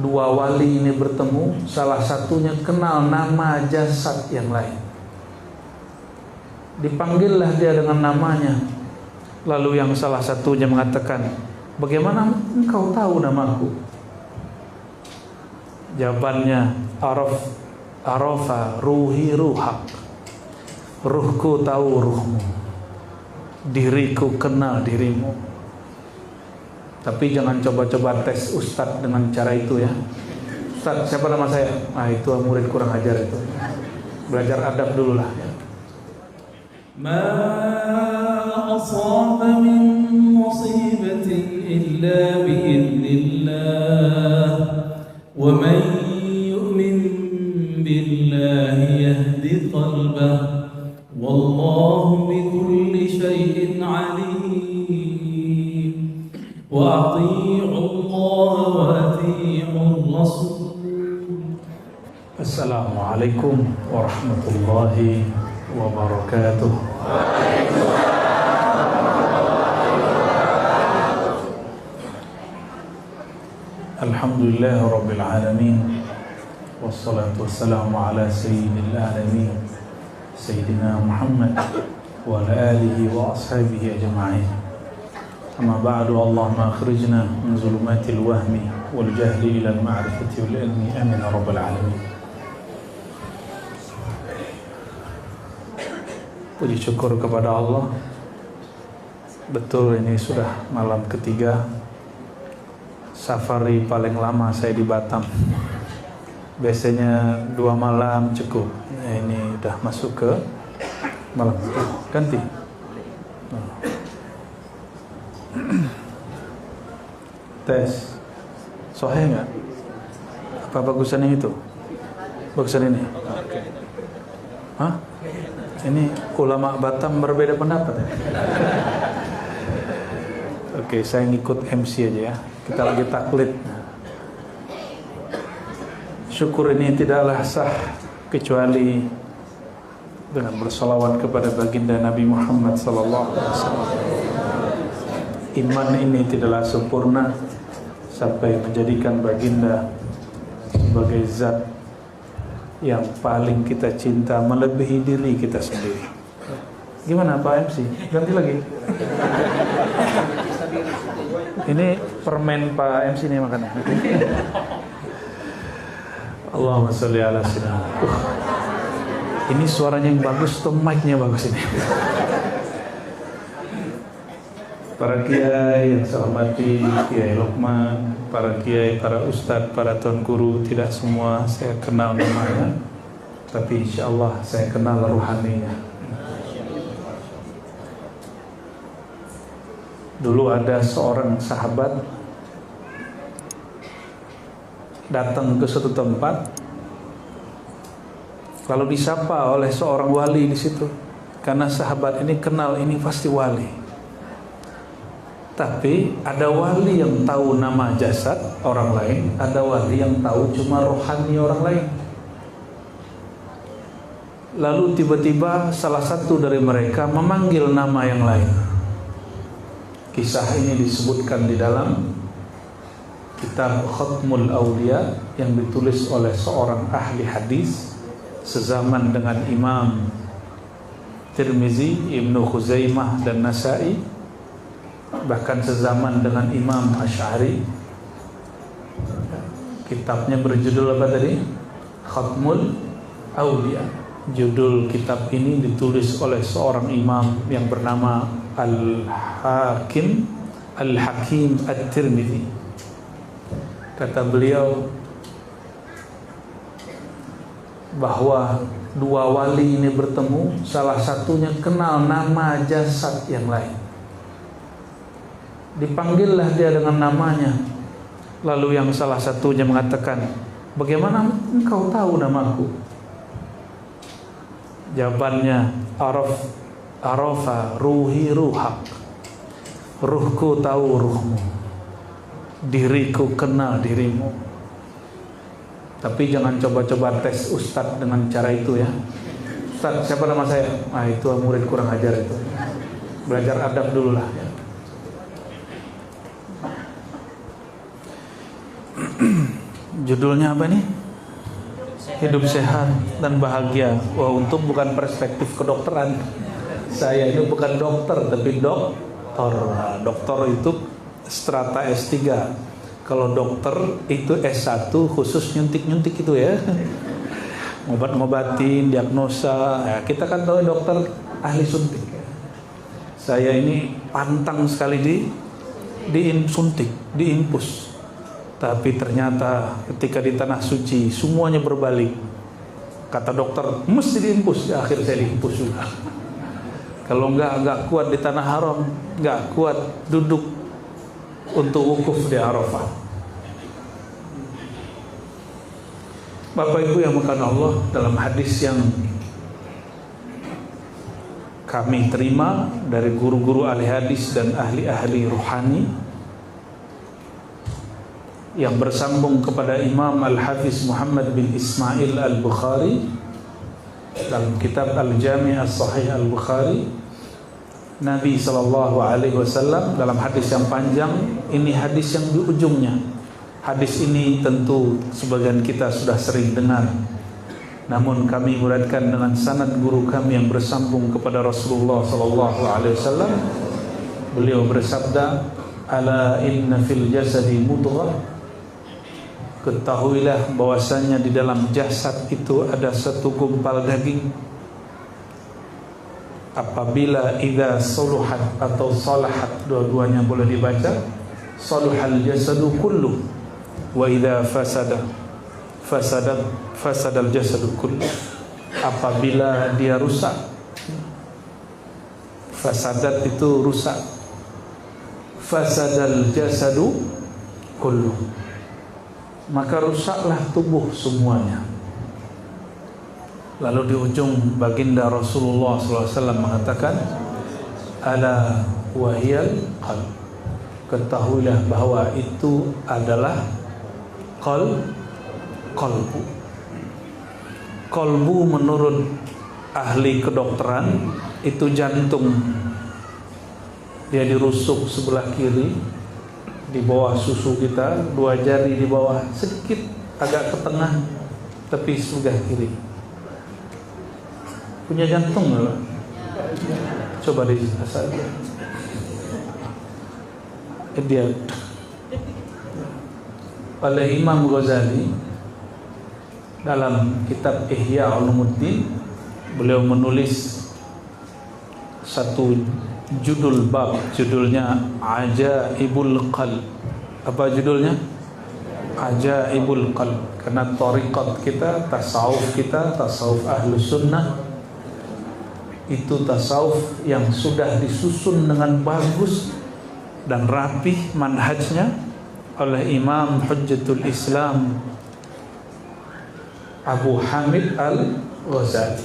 dua wali ini bertemu, salah satunya kenal nama jasad yang lain. Dipanggillah dia dengan namanya. Lalu yang salah satunya mengatakan, bagaimana engkau tahu namaku? Jawabannya, arafa ruhi ruhak. Ruhku tahu ruhmu, diriku kenal dirimu. Tapi jangan coba-coba tes Ustadz dengan cara itu ya. Ustadz, siapa nama saya? Itu murid kurang ajar itu. Belajar adab dulu lah ya. Ma asaba min musibatin illa bi'idznillah wa man yu'min billahi yahdi qalbah wallahu bikulli syai'in alim. وأطيعوا الله وأطيعوا الرسول. السلام عليكم ورحمة الله وبركاته. الحمد لله رب العالمين والصلاة والسلام على سيد العالمين سيدنا محمد وعلى آله وأصحابه أجمعين. أما بعد اللهم أخرجنا من ظلمات الوهم والجهل إلى المعرفة والعلم آمين رب العالمين. Puji syukur kepada Allah. Betul ini sudah malam ketiga safari paling lama saya di Batam. Biasanya 2 malam cukup. Ini udah masuk ke malam ganti. Tes sohe nggak? Apa bagusan yang itu? Bagusan ini? Okay. Hah? Ini ulama Batam berbeda pendapat ya? Oke, saya ngikut MC aja ya. Kita lagi taklid. Syukur ini tidaklah sah kecuali dengan bersolawat kepada baginda Nabi Muhammad sallallahu alaihi wasallam. Iman ini tidaklah sempurna sampai menjadikan baginda sebagai zat yang paling kita cinta melebihi diri kita sendiri. Gimana Pak MC? Ganti lagi. Ini permen Pak MC nih makannya. Allahumma sholli ala sayyidina. Ini suaranya yang bagus tuh, mic-nya bagus ini. Para kiai yang saya hormati, Kiai Luqman, para kiai, para ustadz, para tuan guru, tidak semua saya kenal namanya, tapi insya Allah saya kenal ruhaninya. Dulu ada seorang sahabat datang ke suatu tempat, lalu disapa oleh seorang wali di situ, karena sahabat ini kenal ini pasti wali. Tapi ada wali yang tahu nama jasad orang lain, ada wali yang tahu cuma rohani orang lain. Lalu tiba-tiba salah satu dari mereka memanggil nama yang lain. Kisah ini disebutkan di dalam kitab Khatmul Awliya yang ditulis oleh seorang ahli hadis sezaman dengan Imam Tirmizi, Ibnu Khuzaimah dan Nasa'i, bahkan sezaman dengan Imam Asy'ari. Kitabnya berjudul apa tadi? Khatmul Awliya. Judul kitab ini ditulis oleh seorang imam yang bernama Al-Hakim At-Tirmidzi. Kata beliau bahwa dua wali ini bertemu, salah satunya kenal nama jasad yang lain. Dipanggillah dia dengan namanya. Lalu yang salah satunya mengatakan, bagaimana engkau tahu namaku? Jawabannya, arafa ruhi ruhak. Ruhku tahu ruhmu, diriku kenal dirimu. Tapi jangan coba-coba tes Ustadz dengan cara itu ya. Ustadz, siapa nama saya? Itu murid kurang ajar itu. Belajar adab dulu lah ya. Judulnya apa nih? Hidup sehat dan bahagia. Wah, untung bukan perspektif kedokteran. Saya ini bukan dokter, tapi doktor. Dokter itu strata S3. Kalau dokter itu S1 khusus nyuntik-nyuntik itu ya. Ngobat-ngobatin, diagnosa. Ya, kita kan tahu dokter ahli suntik. Saya ini pantang sekali disuntik, diinfus. Tapi ternyata ketika di tanah suci semuanya berbalik. Kata dokter mesti diinfus, ya, akhirnya saya diinfus juga. Kalau enggak kuat di tanah haram, enggak kuat duduk untuk wukuf di Arafah. Bapak Ibu yang dimuliakan Allah, dalam hadis yang kami terima dari guru-guru ahli hadis dan ahli-ahli ruhani yang bersambung kepada Imam Al-Hafiz Muhammad bin Ismail Al-Bukhari dalam kitab Al-Jami' As-Sahih Al-Bukhari, Nabi SAW dalam hadis yang panjang, ini hadis yang di ujungnya. Hadis ini tentu sebagian kita sudah sering dengar, namun kami uraikan dengan sanad guru kami yang bersambung kepada Rasulullah SAW. Beliau bersabda, "Ala inna fil jasadi mudghah." Ketahuilah bahwasanya di dalam jasad itu ada satu gumpal daging. Apabila idza saluhat atau salahat, dua-duanya boleh dibaca, saluhal jasadu kullu, wa idza fasadal jasadu kullu. Apabila dia rusak, fasadat itu rusak, fasadal jasadu kullu, maka rusaklah tubuh semuanya. Lalu di ujung baginda Rasulullah SAW mengatakan, ala wahiyal qalb. Ketahuilah bahwa itu adalah qalbu. Qalbu menurut ahli kedokteran itu jantung. Dia dirusuk sebelah kiri, di bawah susu kita, 2 jari di bawah, sedikit agak ke tengah, tepi sebelah kiri. Punya jantung nggak? Coba dirasa. Dia oleh Imam Ghazali dalam kitab Ihya Ulumuddin, beliau menulis satu judul bab, judulnya Ajaibul Qalb. Apa judulnya? Ajaibul Qalb. Karena tariqat kita, tasawuf Ahlus Sunnah itu tasawuf yang sudah disusun dengan bagus dan rapih manhajnya oleh Imam Hujjatul Islam Abu Hamid Al-Ghazali.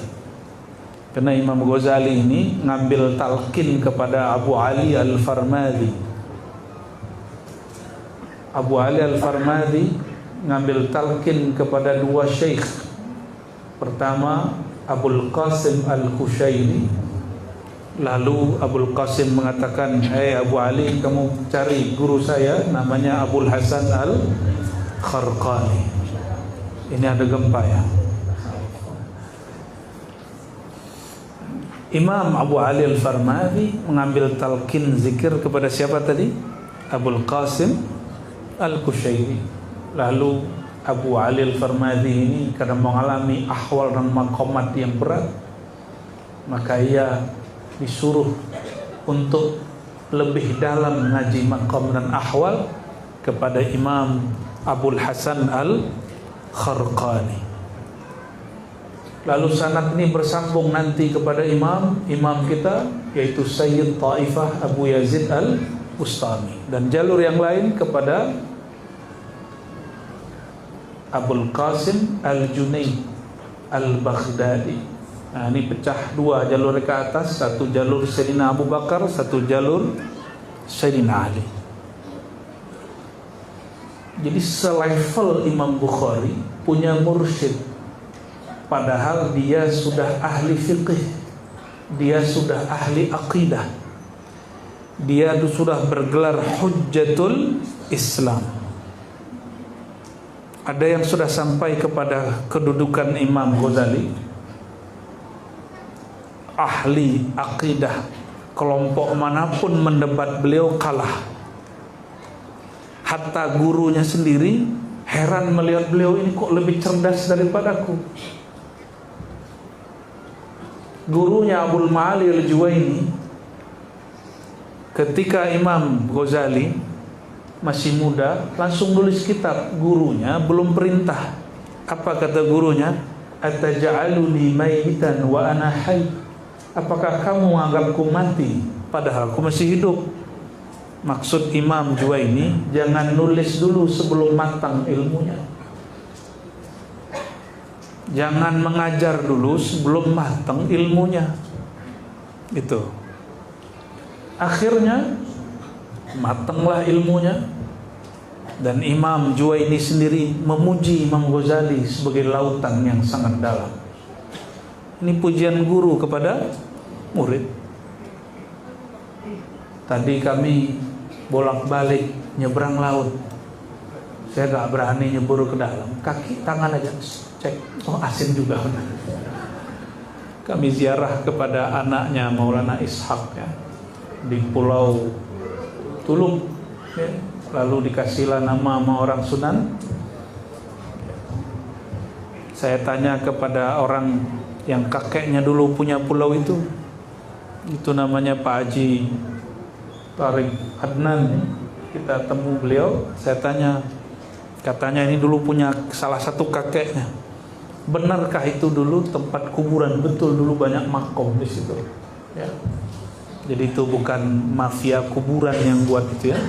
Karena Imam Ghazali ini ngambil talqin kepada Abu Ali Al-Farmadi. Abu Ali Al-Farmadi ngambil talqin kepada 2 syekh. Pertama Abul Qasim Al-Khushairi. Lalu Abul Qasim mengatakan, "Hei Abu Ali, kamu cari guru saya namanya Abul Hasan Al-Kharqani." Ini ada gempa ya. Imam Abu Ali Al-Farmadi mengambil talqin zikir kepada siapa tadi? Abul Qasim Al-Kushairi. Lalu Abu Ali Al-Farmadi ini karena mengalami ahwal dan maqamat yang berat, maka ia disuruh untuk lebih dalam mengaji maqam dan ahwal kepada Imam Abul Hasan Al-Kharqani. Lalu sanad ini bersambung nanti kepada imam kita, yaitu Sayyid Taifah Abu Yazid Al-Bustami, dan jalur yang lain kepada Abul Qasim Al-Junaid Al-Baghdadi. Nah, ini pecah 2 jalur ke atas, satu jalur Sayyidina Abu Bakar, satu jalur Sayyidina Ali. Jadi selevel Imam Bukhari punya mursyid, padahal dia sudah ahli fiqih, dia sudah ahli aqidah, dia sudah bergelar Hujjatul Islam. ada yang sudah sampai kepada kedudukan Imam Ghazali, ahli akidah, kelompok manapun mendebat beliau kalah. Hatta gurunya sendiri heran melihat beliau ini kok lebih cerdas daripadaku. Gurunya Abul Ma'ali Al-Juwaini, ketika Imam Ghazali masih muda langsung nulis kitab. Gurunya belum perintah. Apa kata gurunya? Ataj'aluni mayyitan wa ana hayy. Apakah kamu menganggapku mati padahal aku masih hidup? Maksud Imam Juwaini, jangan nulis dulu sebelum matang ilmunya. Jangan mengajar dulu sebelum matang ilmunya. Gitu. Akhirnya matanglah ilmunya. Dan Imam Juwaini sendiri memuji Imam Ghazali sebagai lautan yang sangat dalam. Ini pujian guru kepada murid. Tadi kami bolak-balik nyebrang laut. Saya gak berani nyebur ke dalam. Kaki, tangan aja cek. Oh, asin juga. Kami ziarah kepada anaknya Maulana Ishaq ya, di Pulau Tulung ya. Lalu dikasihlah nama sama orang Sunan. Saya tanya kepada orang yang kakeknya dulu punya pulau itu namanya Pak Haji Tariq Adnan. Kita temu beliau, saya tanya, katanya ini dulu punya salah satu kakeknya. Benarkah itu dulu tempat kuburan? Betul, dulu banyak makom di situ ya. Jadi itu bukan mafia kuburan yang buat itu ya.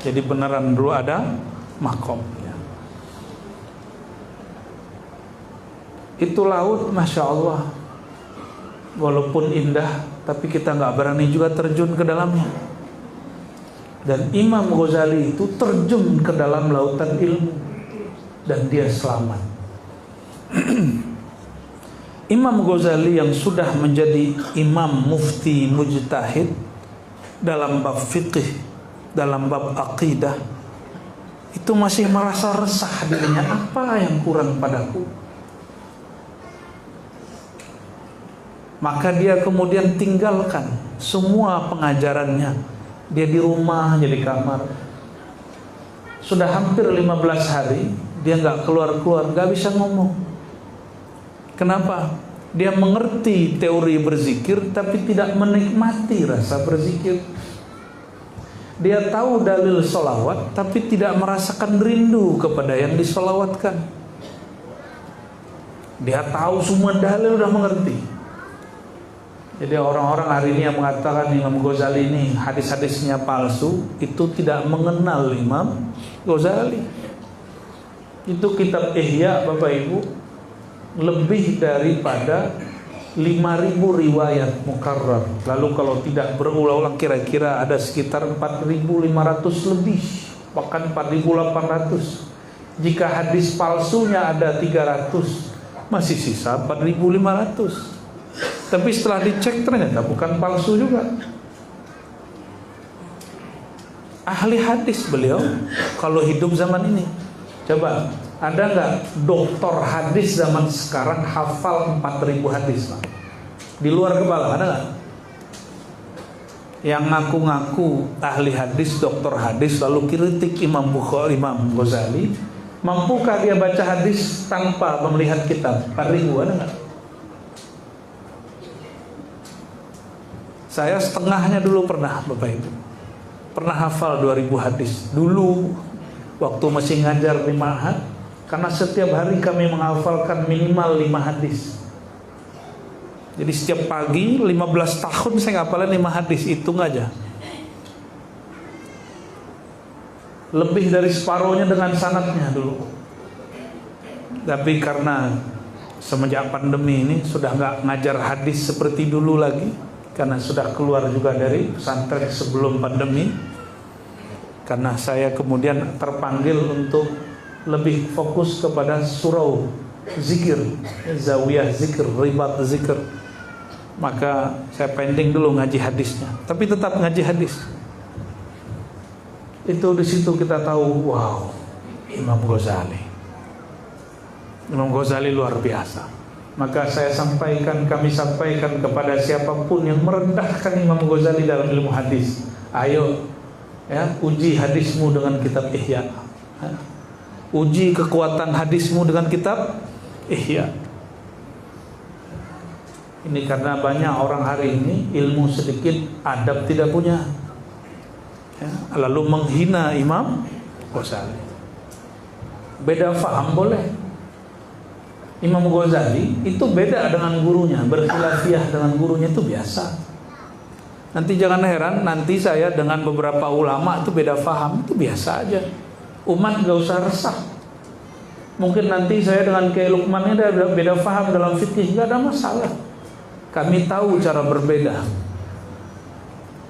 Jadi beneran dulu ada makom ya. Itu laut, Masya Allah, walaupun indah, tapi kita gak berani juga terjun ke dalamnya. Dan Imam Ghazali itu terjun ke dalam lautan ilmu dan dia selamat. Imam Ghazali yang sudah menjadi imam mufti mujtahid dalam bab fiqih, dalam bab akidah, itu masih merasa resah dirinya, apa yang kurang padaku. Maka dia kemudian tinggalkan semua pengajarannya. Dia di rumah aja di kamar. Sudah hampir 15 hari dia gak keluar-keluar, gak bisa ngomong. Kenapa? Dia mengerti teori berzikir tapi tidak menikmati rasa berzikir. Dia tahu dalil sholawat tapi tidak merasakan rindu kepada yang disolawatkan. Dia tahu semua dalil, udah mengerti. Jadi orang-orang hari ini yang mengatakan Imam Ghazali ini hadis-hadisnya palsu, itu tidak mengenal Imam Ghazali. Itu kitab Ihya, Bapak Ibu, lebih daripada 5.000 riwayat mukarrar. Lalu kalau tidak berulang-ulang kira-kira ada sekitar 4.500 lebih, bahkan 4.800. Jika hadis palsunya ada 300, masih sisa 4.500. Tapi setelah dicek ternyata bukan palsu juga. Ahli hadis beliau kalau hidup zaman ini. Coba, ada nggak doktor hadis zaman sekarang hafal 4.000 hadis, Pak? Di luar kepala ada nggak? Yang ngaku-ngaku ahli hadis, doktor hadis, lalu kritik Imam Bukhari, Imam Ghazali, mampukah dia baca hadis tanpa melihat kitab? 4.000 ada nggak? Saya setengahnya dulu pernah, Bapak Ibu. Pernah hafal 2.000 hadis. Dulu waktu masih ngajar di Ma'had, karena setiap hari kami menghafalkan minimal 5 hadis. Jadi setiap pagi 15 tahun saya ngapalin 5 hadis, hitung aja. Lebih dari separuhnya dengan sanadnya dulu. Tapi karena semenjak pandemi ini sudah nggak ngajar hadis seperti dulu lagi, karena sudah keluar juga dari pesantren sebelum pandemi. Karena saya kemudian terpanggil untuk lebih fokus kepada surau zikir, zawiyah zikir, ribat zikir. Maka saya pending dulu ngaji hadisnya, tapi tetap ngaji hadis. Itu di situ kita tahu, wow, Imam Ghazali. Imam Ghazali luar biasa. Maka kami sampaikan kepada siapapun yang merendahkan Imam Ghazali dalam ilmu hadis, ayo ya, uji hadismu dengan kitab Ihya. Uji kekuatan hadismu dengan kitab Ihya. Ini karena banyak orang hari ini ilmu sedikit, adab tidak punya, ya, lalu menghina Imam Ghazali. Beda faham boleh. Imam Ghazali itu beda dengan gurunya, berkhilafiyah dengan gurunya itu biasa. Nanti jangan heran, nanti saya dengan beberapa ulama itu beda faham, itu biasa aja. Umat gak usah resah. Mungkin nanti saya dengan Kiai Lukman ini ada beda faham dalam fikih, gak ada masalah. Kami tahu cara berbeda.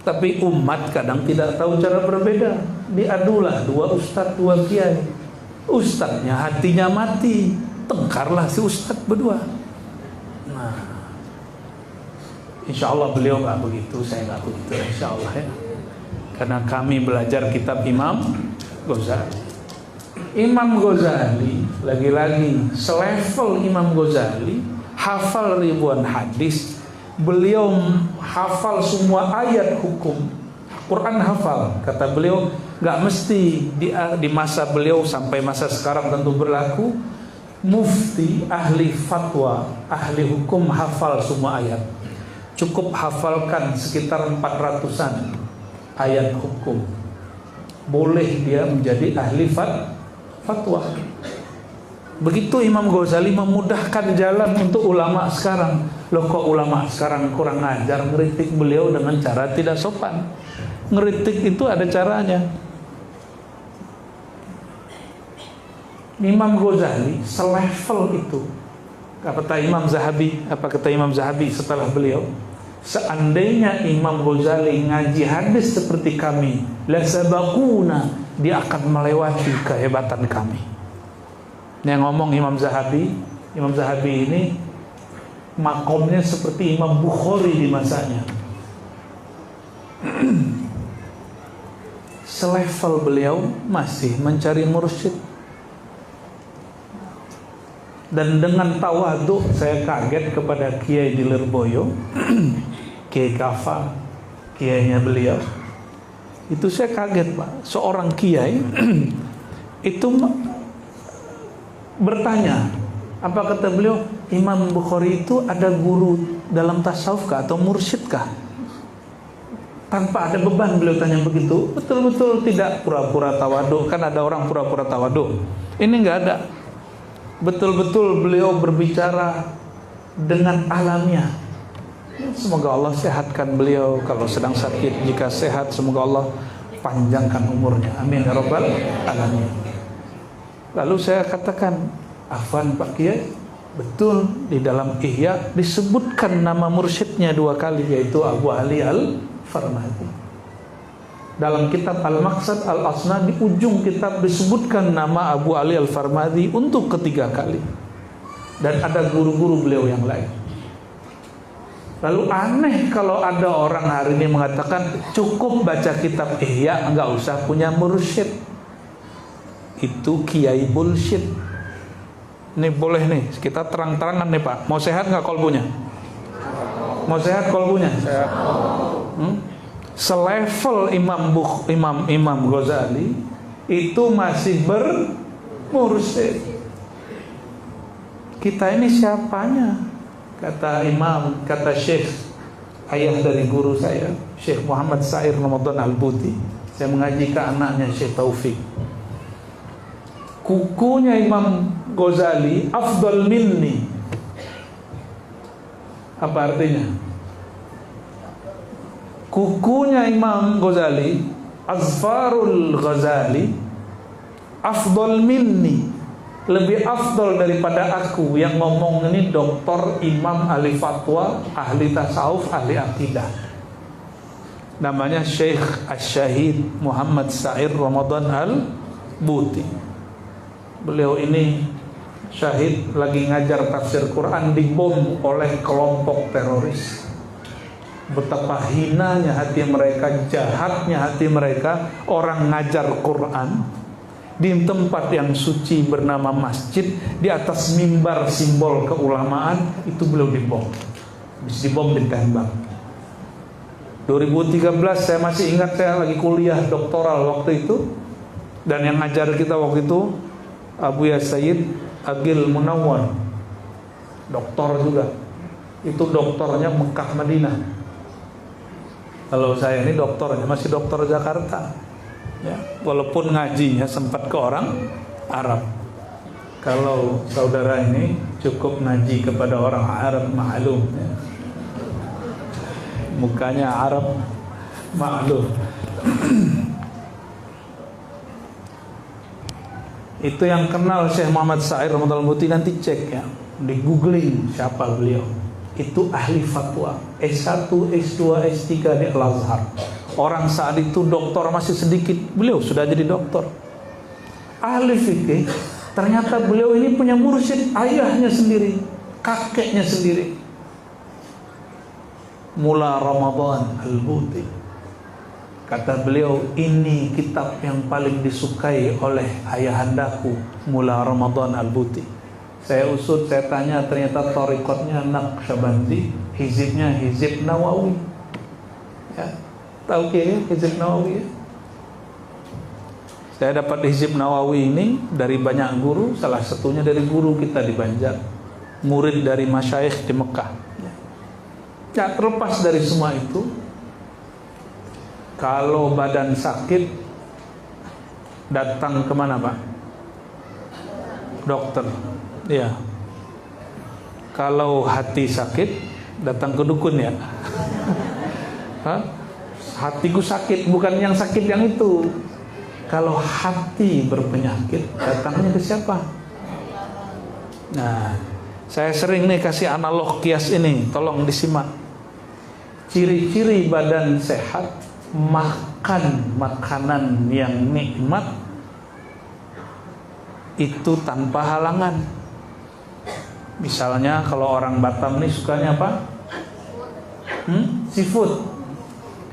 Tapi umat kadang tidak tahu cara berbeda. Diadulah dua ustadz, dua kiai. Ustadznya hatinya mati, tengkarlah si ustadz berdua. Nah, insya Allah beliau nggak begitu, saya nggak begitu, insya Allah ya. Karena kami belajar kitab Imam Ghazali. Imam Ghazali lagi-lagi selevel Imam Ghazali, hafal ribuan hadis. Beliau hafal semua ayat hukum Quran, hafal. Kata beliau, nggak mesti di masa beliau sampai masa sekarang tentu berlaku. Mufti, ahli fatwa, ahli hukum hafal semua ayat. Cukup hafalkan sekitar 400-an ayat hukum, boleh dia menjadi ahli fatwa. Begitu Imam Ghazali memudahkan jalan untuk ulama sekarang. Loh, kok ulama sekarang kurang ajar, ngeritik beliau dengan cara tidak sopan. Ngeritik itu ada caranya. Imam Ghazali selevel itu. Apa kata Imam Zahabi setelah beliau? Seandainya Imam Ghazali ngaji hadis seperti kami, la sabaquna, dia akan melewati kehebatan kami. Yang ngomong Imam Zahabi ini makomnya seperti Imam Bukhari di masanya. Selevel beliau masih mencari mursyid. Dan dengan tawadhu saya kaget kepada Kiai di Lirboyo, Kiai Kafa, kiainya beliau. Itu saya kaget, Pak. Seorang kiai itu bertanya, apa kata beliau, Imam Bukhari itu ada guru dalam tasawuf kah atau mursyid kah? Tanpa ada beban beliau tanya begitu. Betul-betul tidak pura-pura tawadhu. Kan ada orang pura-pura tawadhu. Ini enggak ada. Betul-betul beliau berbicara dengan alamiah. Semoga Allah sehatkan beliau kalau sedang sakit. Jika sehat, semoga Allah panjangkan umurnya. Amin ya rabbal alamin. Lalu saya katakan, afwan Pak Kiai, betul di dalam Ihya disebutkan nama mursyidnya 2 kali, yaitu Abu Ali Al-Farmadi. Dalam kitab Al-Maqsad Al-Asna di ujung kitab disebutkan nama Abu Ali Al-Farmadi untuk ketiga kali. Dan ada guru-guru beliau yang lain. Lalu aneh kalau ada orang hari ini mengatakan cukup baca kitab Ihya, enggak usah punya mursyid. Itu kiai bullshit. Ini boleh nih, kita terang-terangan nih Pak. Mau sehat nggak kolbunya? Mau sehat kolbunya? Sehat. Selevel Imam Ghazali itu masih bermursyid. Kita ini siapanya? Kata Syekh, ayah dari guru saya, Syekh Muhammad Sair Ramadan Al-Buti. Saya mengaji ke anaknya Syekh Taufik. Kukunya Imam Ghazali afdal minni. Apa artinya? Kukunya Imam Ghazali, Azfarul Ghazali, afdal minni, lebih afdal daripada aku. Yang ngomong ini doktor, imam, ahli fatwa, ahli tasawuf, ahli akidah. Namanya Syekh Asy-Syahid Muhammad Sair Ramadan Al-Buti. Beliau ini syahid lagi ngajar tafsir Quran, dibom oleh kelompok teroris. Betapa hinanya hati mereka, jahatnya hati mereka. Orang ngajar Quran di tempat yang suci bernama masjid, di atas mimbar simbol keulamaan, itu beliau dibom. Habis dibom ditembak. 2013 saya masih ingat, saya lagi kuliah doktoral waktu itu, dan yang ngajar kita waktu itu Abu Ya Sayyid Agil Munawwar, doktor juga. Itu doktornya Mekah Madinah. Kalau saya ini doktornya masih doktor Jakarta, ya, walaupun ngajinya sempat ke orang Arab. Kalau saudara ini cukup ngaji kepada orang Arab maklum, ya. Mukanya Arab maklum. Itu yang kenal Syekh Muhammad Sa'id Ramadan Al-Buti, nanti cek ya, di googling siapa beliau. Itu ahli fatwa, S1, S2, S3 di Al-Azhar. Orang saat itu doktor masih sedikit, beliau sudah jadi doktor. Ahli fikih, ternyata beliau ini punya mursyid ayahnya sendiri, kakeknya sendiri. Mula Ramadan Al-Buti. Kata beliau, ini kitab yang paling disukai oleh ayahandaku, Mula Ramadan Al-Buti. Saya usut, saya tanya, ternyata thariqatnya Naqsyabandi, hizibnya Hizib Nawawi. Ya, tahu ya Hizib Nawawi ya? Saya dapat Hizib Nawawi ini dari banyak guru, salah satunya dari guru kita di Banjar, murid dari masyayikh di Mekah. Ya, terlepas dari semua itu, kalau badan sakit datang kemana Pak? Dokter. Ya. Kalau hati sakit datang ke dukun ya. Hah? Hatiku sakit, bukan yang sakit yang itu. Kalau hati berpenyakit datangnya ke siapa? Nah, saya sering nih kasih analog kias ini, tolong disimak. Ciri-ciri badan sehat, makan makanan yang nikmat, itu tanpa halangan. Misalnya kalau orang Batam nih sukanya apa? Seafood.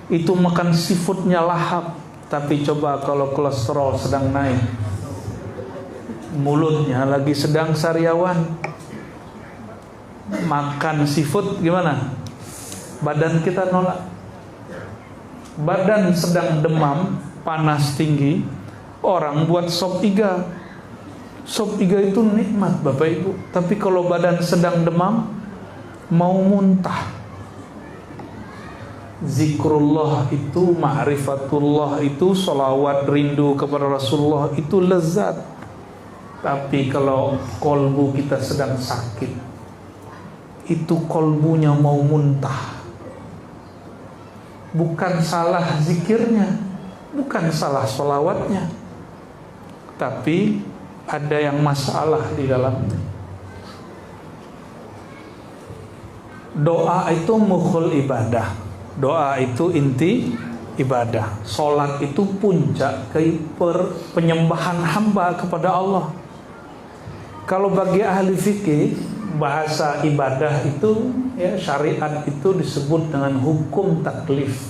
Itu makan seafoodnya lahap. Tapi coba kalau kolesterol sedang naik, mulutnya lagi sedang sariawan, makan seafood gimana? Badan kita nolak. Badan sedang demam, panas tinggi, orang buat sop iga. Sop iga itu nikmat Bapak Ibu. Tapi kalau badan sedang demam, mau muntah. Zikrullah itu, ma'rifatullah itu, salawat rindu kepada Rasulullah itu lezat. Tapi kalau kolbu kita sedang sakit, itu kolbunya mau muntah. Bukan salah zikirnya, bukan salah sholawatnya, tapi ada yang masalah di dalamnya. Doa itu mukhul ibadah. Doa itu inti ibadah. Sholat itu puncak penyembahan hamba kepada Allah. Kalau bagi ahli fikih, bahasa ibadah itu, ya, syariat itu disebut dengan hukum taklif.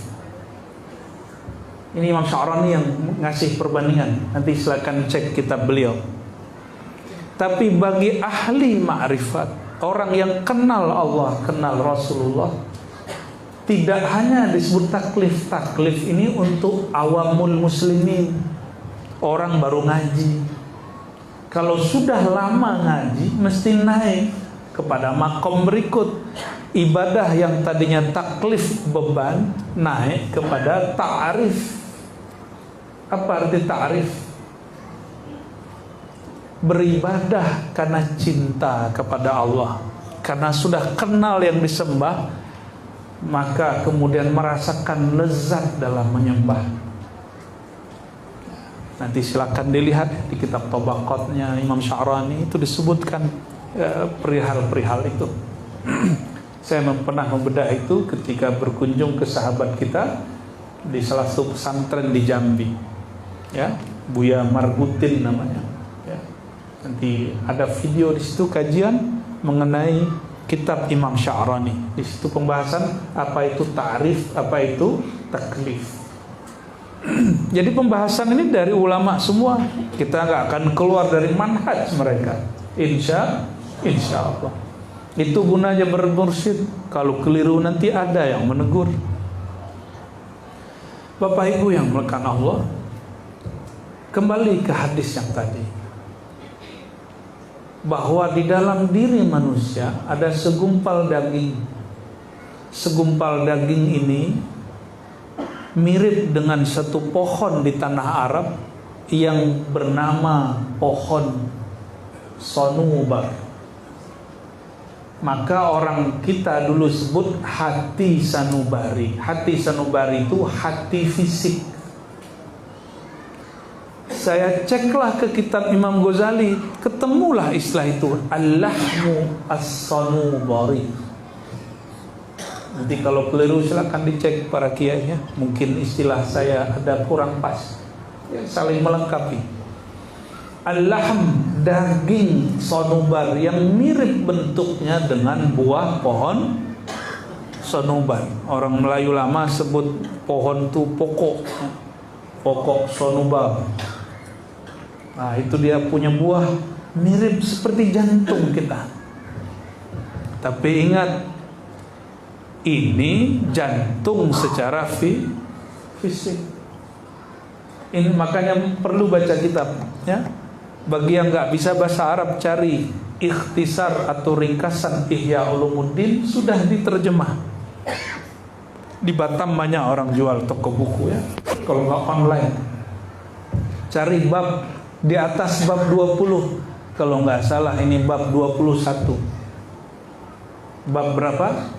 Ini Imam Sya'rani yang ngasih perbandingan. Nanti silakan cek kitab beliau. Tapi bagi ahli ma'rifat, orang yang kenal Allah, kenal Rasulullah, tidak hanya disebut taklif. Taklif ini untuk awamul muslimin, orang baru ngaji. Kalau sudah lama ngaji, mesti naik kepada makom berikut. Ibadah yang tadinya taklif beban, naik kepada ta'arif. Apa arti ta'arif? Beribadah karena cinta kepada Allah, karena sudah kenal yang disembah, maka kemudian merasakan lezat dalam menyembah. Nanti silakan dilihat di kitab Tabaqatnya Imam Sya'rani, itu disebutkan perihal-perihal itu. Saya pernah membedah itu ketika berkunjung ke sahabat kita di salah satu pesantren di Jambi, ya, Buya Margutin namanya. Ya. Nanti ada video di situ kajian mengenai kitab Imam Sya'rani. Di situ pembahasan apa itu ta'rif, apa itu taklif. Jadi pembahasan ini dari ulama semua. Kita nggak akan keluar dari manhaj mereka. Insya Allah. Itu gunanya bermursyid. Kalau keliru nanti ada yang menegur. Bapak Ibu yang melekat Allah, kembali ke hadis yang tadi, bahwa di dalam diri manusia ada segumpal daging. Segumpal daging ini mirip dengan satu pohon di tanah Arab yang bernama pohon sonubar. Maka orang kita dulu sebut hati sanubari. Hati sanubari itu hati fisik. Saya ceklah ke kitab Imam Ghazali, ketemulah istilah itu, al-lahmu as-sanubari. Nanti kalau keliru silakan dicek para kiai ya. Mungkin istilah saya ada kurang pas. Ya, saling melengkapi. Al-lahm, daging sonubar yang mirip bentuknya dengan buah pohon sonubar. Orang Melayu lama sebut pohon itu pokok sonubar. Nah, itu dia punya buah mirip seperti jantung kita. Tapi ingat, ini jantung secara fisik. Ini makanya perlu baca kitab ya. Bagi yang nggak bisa bahasa Arab, cari ikhtisar atau ringkasan Ihya Ulumuddin, sudah diterjemah. Di Batam banyak orang jual toko buku ya. Kalau nggak online, cari bab di atas bab 20. Kalau nggak salah ini bab 21. Bab berapa?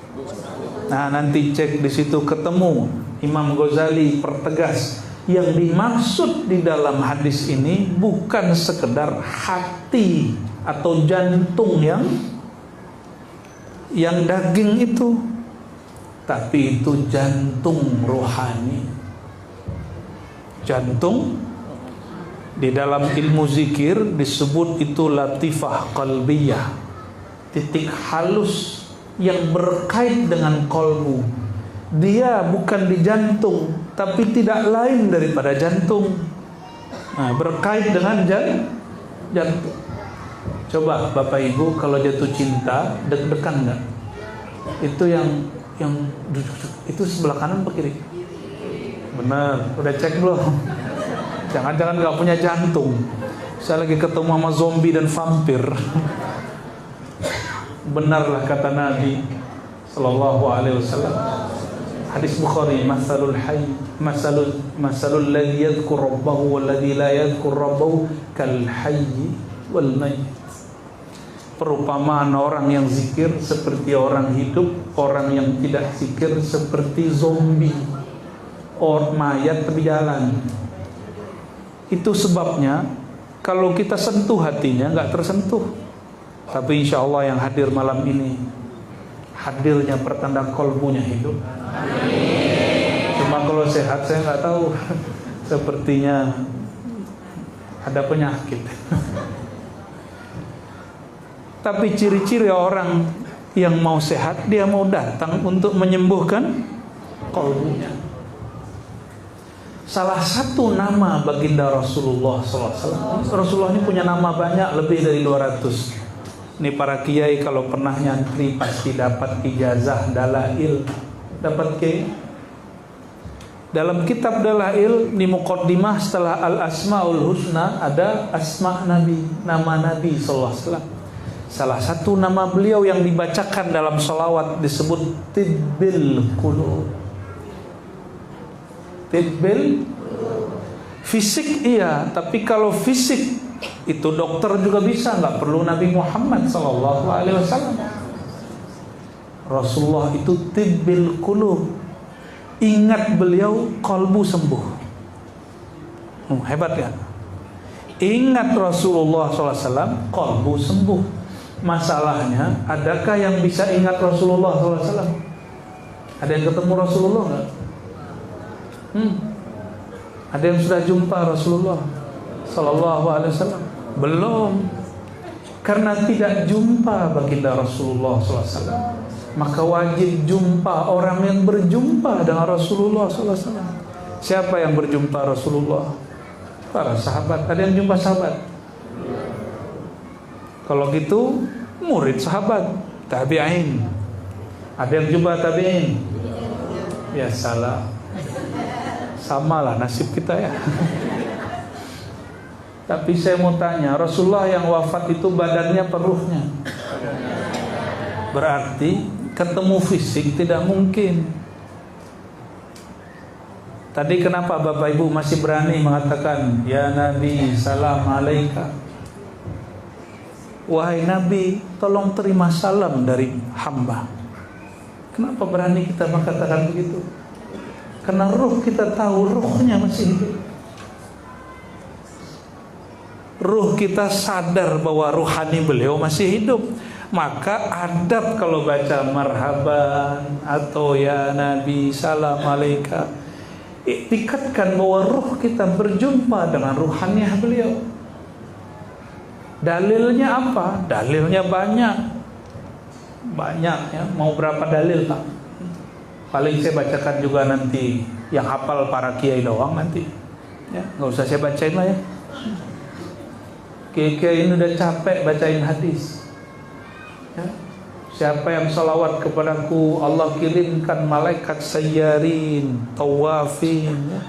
Nah, nanti cek di situ ketemu Imam Ghazali pertegas. Yang dimaksud di dalam hadis ini bukan sekedar hati atau jantung yang daging itu, tapi itu jantung rohani. Jantung di dalam ilmu zikir disebut itu latifah qalbiyah, titik halus yang berkait dengan kolbu. Dia bukan di jantung, tapi tidak lain daripada jantung. Nah, berkait dengan jantung. Coba Bapak Ibu kalau jatuh cinta, deg-degan nggak? Itu yang itu sebelah kanan atau kiri? Benar, udah cek belum? Jangan-jangan nggak punya jantung. Saya lagi ketemu sama zombie dan vampir. Benarlah kata Nabi Sallallahu Alaihi Wasallam. Hadis Bukhari, masalul hayy masalul ladzi yadhkur rabbahu wal ladzi la yadhkur rabbahu kal hayy wal mayyit. Perumpamaan orang yang zikir seperti orang hidup, orang yang tidak zikir seperti zombie, orang mayat tepi jalan. Itu sebabnya kalau kita sentuh hatinya nggak tersentuh. Tapi insya Allah yang hadir malam ini, hadirnya pertanda kolbunya hidup. Cuma kalau sehat saya nggak tahu. Sepertinya ada penyakit. Tapi ciri-ciri orang yang mau sehat, dia mau datang untuk menyembuhkan kolbunya. Salah satu nama baginda Rasulullah SAW. Rasulullah ini punya nama banyak, lebih dari 200. Ini para kiai kalau pernah nyantri pasti dapat ijazah dalail. Dapat kiai. Dalam kitab dalail di muqaddimah setelah al-asmaul husna ada asma Nabi, nama Nabi sallallahu alaihi wasallam. Salah satu nama beliau yang dibacakan dalam sholawat disebut tibbil qulub. Tibbil fisik iya, tapi kalau fisik itu dokter juga bisa, nggak perlu Nabi Muhammad sallallahu alaihi wasallam. Rasulullah itu tibbil qulub. Ingat beliau, kolbu sembuh. Hebat ya. Ingat Rasulullah SAW, kolbu sembuh. Masalahnya, adakah yang bisa ingat Rasulullah SAW? Ada yang ketemu Rasulullah nggak? Ada yang sudah jumpa Rasulullah Sallallahu Alaihi Wasallam? Belum. Karena tidak jumpa baginda Rasulullah SAW, maka wajib jumpa orang yang berjumpa dengan Rasulullah SAW. Siapa yang berjumpa Rasulullah? Para sahabat. Ada yang jumpa sahabat? Kalau gitu murid sahabat, tabi'in. Ada yang jumpa tabi'in? Ya salah. Samalah nasib kita ya. Tapi saya mau tanya, Rasulullah yang wafat itu badannya apa ruhnya? Berarti ketemu fisik tidak mungkin. Tadi kenapa Bapak Ibu masih berani mengatakan ya Nabi salam alaika? Wahai Nabi, tolong terima salam dari hamba. Kenapa berani kita mengatakan begitu? Karena ruh kita tahu ruhnya masih hidup. Ruh kita sadar bahwa ruhani beliau masih hidup. Maka adab kalau baca marhaban atau ya Nabi salam alaika, iktikadkan bahwa ruh kita berjumpa dengan ruhaniah beliau. Dalilnya apa? Dalilnya banyak ya. Mau berapa dalil Pak? Paling saya bacakan juga nanti. Yang hafal para kiai doang nanti ya, nggak usah saya bacain lah ya. Kiai-kiai ini udah capek bacain hadis ya. Siapa yang salawat kepadaku, Allah kirimkan malaikat sayyarin, tawafin ya.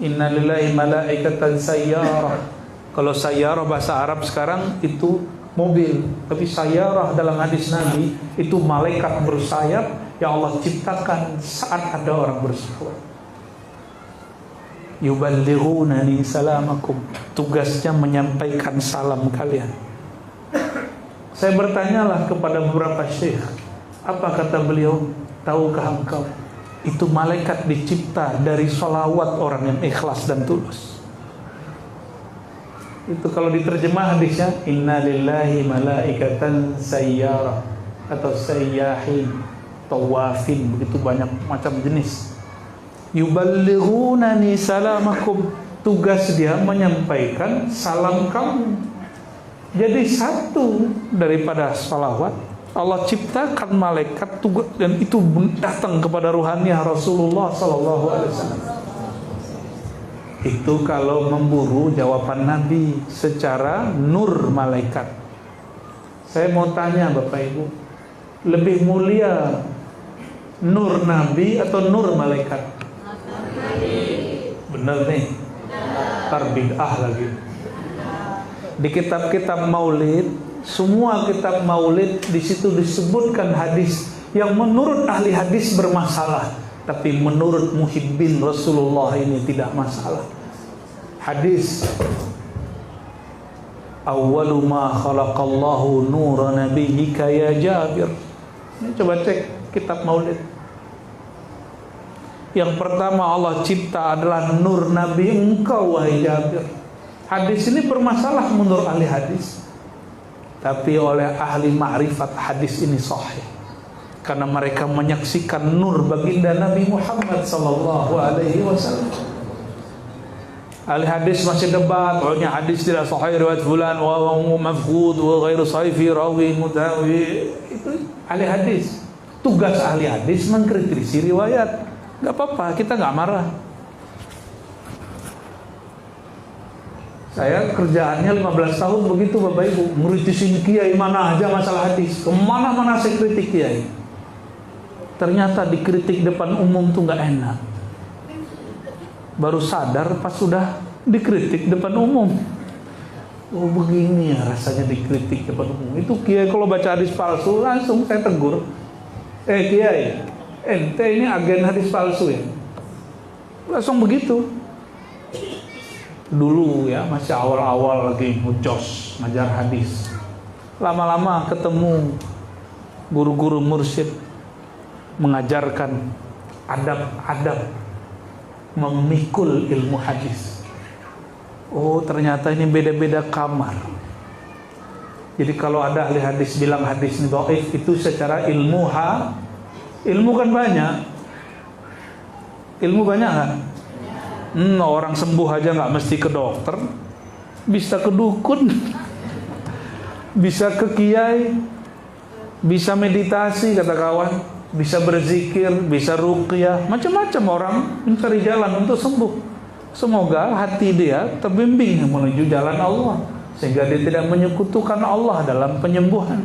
Inna lillahi malaikatan sayyarah. Kalau sayyarah bahasa Arab sekarang itu mobil, tapi sayyarah dalam hadis Nabi itu malaikat bersayap yang Allah ciptakan saat ada orang bersalawat. Yuballighunani salamakum. Tugasnya menyampaikan salam kalian. Saya bertanyalah kepada beberapa syekh, apa kata beliau? Tahukah engkau? Itu malaikat dicipta dari sholawat orang yang ikhlas dan tulus. Itu kalau diterjemah hadisnya, inna lillahi malaikatan sayyarah atau sayyahin, tawafin, begitu banyak macam jenis. Yuballighunani salamakum. Tugas dia menyampaikan salam kamu. Jadi satu daripada salawat, Allah ciptakan malaikat tugas, dan itu datang kepada ruhaniah Rasulullah sallallahu alaihi wasallam. Itu kalau memburu jawaban Nabi secara nur malaikat. Saya mau tanya Bapak Ibu, lebih mulia nur Nabi atau nur malaikat? Bener nih, bid'ah lagi. Di kitab-kitab maulid, semua kitab maulid di situ disebutkan hadis yang menurut ahli hadis bermasalah, tapi menurut muhibbin Rasulullah ini tidak masalah. Hadis awwalu ma khalaqallahu nura nabiyyika ya Jabir. Ini coba cek kitab maulid. Yang pertama Allah cipta adalah nur Nabi engkau wahai Jabir. Hadis ini bermasalah menurut ahli hadis, tapi oleh ahli ma'rifat hadis ini sahih, karena mereka menyaksikan nur baginda Nabi Muhammad sallallahu alaihi wasallam. Ahli hadis masih debat, pokoknya hadis tidak sahih riwayat fulan wa mafqud wa ghairu sahih fi rawi mutawi. Itu ahli hadis. Tugas ahli hadis mengkritisi riwayat. Gak apa-apa, kita gak marah. Saya kerjaannya 15 tahun begitu Bapak Ibu, ngeritisin kiai mana aja masalah hadis. Kemana-mana saya kritik kiai. Ternyata dikritik depan umum tuh gak enak. Baru sadar pas sudah dikritik depan umum. Oh begini ya rasanya dikritik depan umum. Itu kiai kalau baca hadis palsu langsung saya tegur. Kiai, ente ini agen hadis palsu ya? Langsung begitu. Dulu ya masih awal-awal lagi ngejos ngajar hadis. Lama-lama ketemu guru-guru mursyid mengajarkan adab-adab memikul ilmu hadis. Oh ternyata ini beda-beda kamar. Jadi kalau ada ahli hadis bilang hadis ini dhaif, itu secara ilmu kan banyak. Ilmu banyak kan? Orang sembuh aja nggak mesti ke dokter, bisa ke dukun, bisa ke kiai, bisa meditasi kata kawan. bisa berzikir, bisa ruqyah, macam-macam orang mencari jalan untuk sembuh. Semoga hati dia terbimbing menuju jalan Allah, sehingga dia tidak menyekutukan Allah dalam penyembuhan.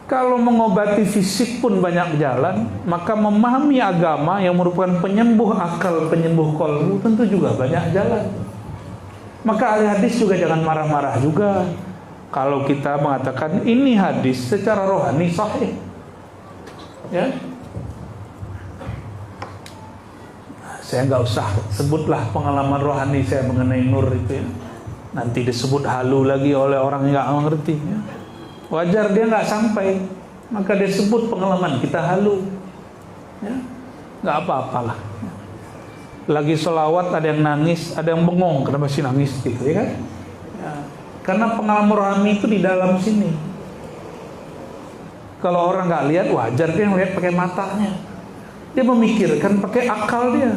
Kalau mengobati fisik pun banyak jalan, maka memahami agama yang merupakan penyembuh akal, penyembuh qalbu tentu juga banyak jalan. Maka ahli hadis juga jangan marah-marah juga kalau kita mengatakan ini hadis secara rohani sahih. Ya, saya nggak usah sebutlah pengalaman rohani saya mengenai nur itu ya. Nanti disebut halu lagi oleh orang yang nggak mengerti ya. Wajar dia nggak sampai, maka dia sebut pengalaman kita halu ya. Nggak apa-apalah. Lagi sholawat ada yang nangis, ada yang bengong, kenapa sih nangis gitu ya kan ya. Karena pengalaman rohani itu di dalam sini. Kalau orang nggak lihat, wajar dia ngelihat pakai matanya. Dia memikirkan pakai akal dia.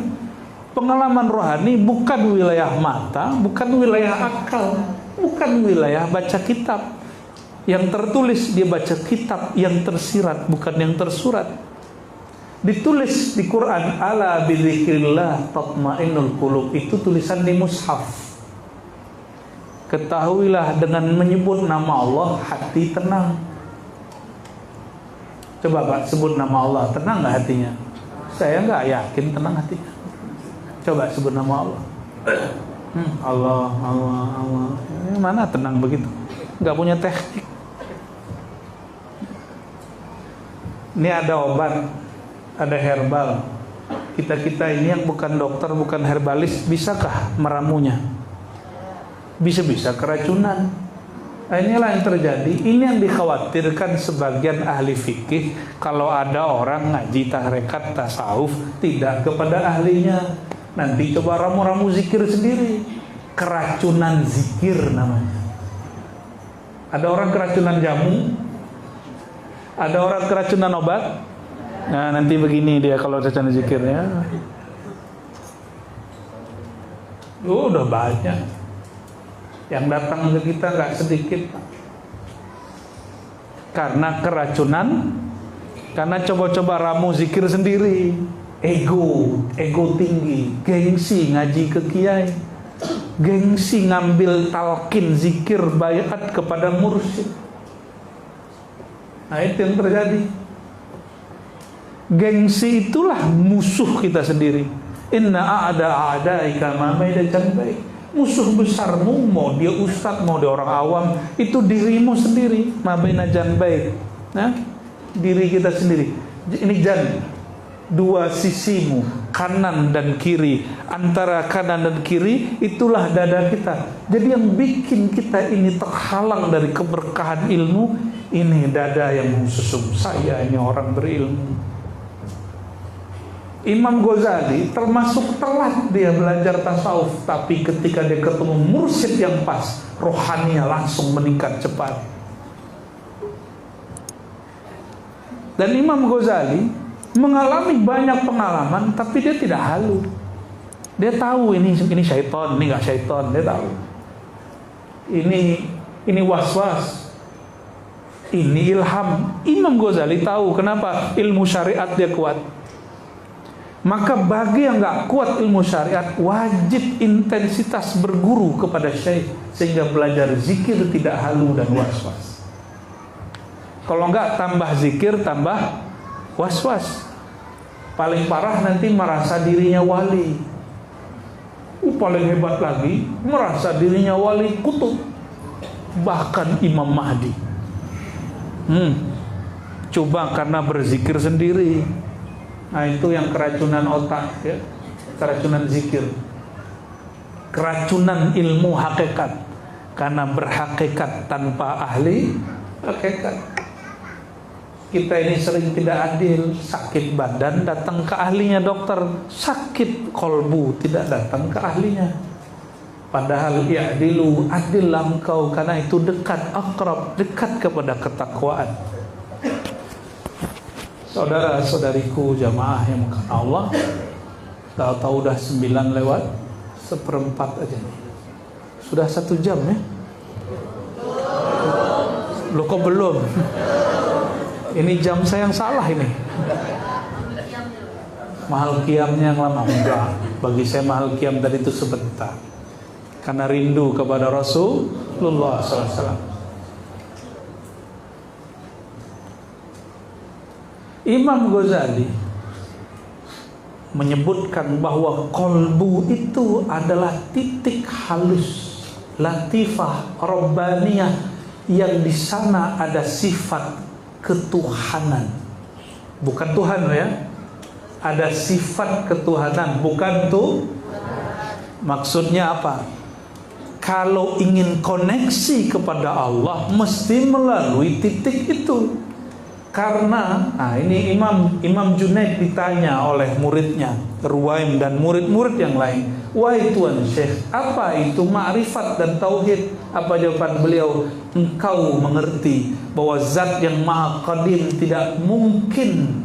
Pengalaman rohani bukan wilayah mata, bukan wilayah akal, bukan wilayah baca kitab. Yang tertulis dia baca kitab, yang tersirat bukan yang tersurat. Ditulis di Quran, ala bidzikrillah tatmainnul qulub, itu tulisan di mushaf. Ketahuilah dengan menyebut nama Allah hati tenang. Coba Pak sebut nama Allah, tenang nggak hatinya? Saya nggak yakin tenang hatinya. Coba sebut nama Allah. Allah, Allah, Allah. Mana tenang begitu? Nggak punya teknik. Ini ada obat, ada herbal. Kita ini yang bukan dokter, bukan herbalis, bisakah meramunya? Bisa-bisa keracunan. Nah, inilah yang terjadi. Ini yang dikhawatirkan sebagian ahli fikih. Kalau ada orang ngaji tarekat tasawuf tidak kepada ahlinya, nanti coba ramu-ramu zikir sendiri. Keracunan zikir namanya. Ada orang keracunan jamu, ada orang keracunan obat. Nah nanti begini dia kalau keracunan zikirnya. Udah banyak yang datang ke kita, nggak sedikit. Karena keracunan, karena coba-coba ramu zikir sendiri. Ego tinggi, gengsi ngaji ke kiai, gengsi ngambil talqin zikir bayat kepada mursyid. Nah itu yang terjadi. Gengsi itulah musuh kita sendiri. Inna a'daika ma baina janbaik. Musuh besarmu, mau dia ustadz, mau dia orang awam, itu dirimu sendiri. Ma baina janbaik. Nah, diri kita sendiri. Ini jan, dua sisimu, kanan dan kiri. Antara kanan dan kiri itulah dada kita. Jadi yang bikin kita ini terhalang dari keberkahan ilmu, ini dada yang mengsusum saya, ini orang berilmu. Imam Ghazali termasuk telat dia belajar tasawuf, tapi ketika dia ketemu mursyid yang pas, rohaninya langsung meningkat cepat. Dan Imam Ghazali mengalami banyak pengalaman, tapi dia tidak halu. Dia tahu ini syaitan, ini nggak syaitan, dia tahu. Ini was-was, ini ilham. Imam Ghazali tahu kenapa ilmu syariat dia kuat. Maka bagi yang nggak kuat ilmu syariat, wajib intensitas berguru kepada syekh, sehingga belajar zikir tidak halu dan was-was. Kalau nggak, tambah zikir, tambah was-was. Paling parah nanti merasa dirinya wali. Paling hebat lagi, merasa dirinya wali kutub. Bahkan Imam Mahdi. Coba karena berzikir sendiri. Nah itu yang keracunan otak ya. Keracunan zikir, keracunan ilmu hakikat. Karena berhakikat tanpa ahli hakikat. Kita ini sering tidak adil. Sakit badan datang ke ahlinya dokter, sakit kolbu tidak datang ke ahlinya. Padahal ya'dilu, adillah engkau, karena itu dekat, akrab, dekat kepada ketakwaan. Saudara-saudariku jamaah yang mengasihi Allah, tahu-tahu udah 9 lewat 1/4 aja nih. Sudah 1 jam ya? Loh kok belum? ini jam saya yang salah ini. Mahal qiyamnya yang lama. Enggak, bagi saya mahal qiyam tadi itu sebentar, karena rindu kepada Rasulullah SAW. Imam Ghazali menyebutkan bahwa kolbu itu adalah titik halus, latifah, robbaniyah, yang di sana ada sifat ketuhanan. Bukan Tuhan ya. Ada sifat ketuhanan, bukan tuh. Maksudnya apa? Kalau ingin koneksi kepada Allah mesti melalui titik itu. Karena ini Imam Junaid ditanya oleh muridnya Ruwaim dan murid-murid yang lain, "Wahai Tuan Syekh, apa itu ma'rifat dan tauhid?" Apa jawaban beliau? "Engkau mengerti bahwa zat yang maha qadim tidak mungkin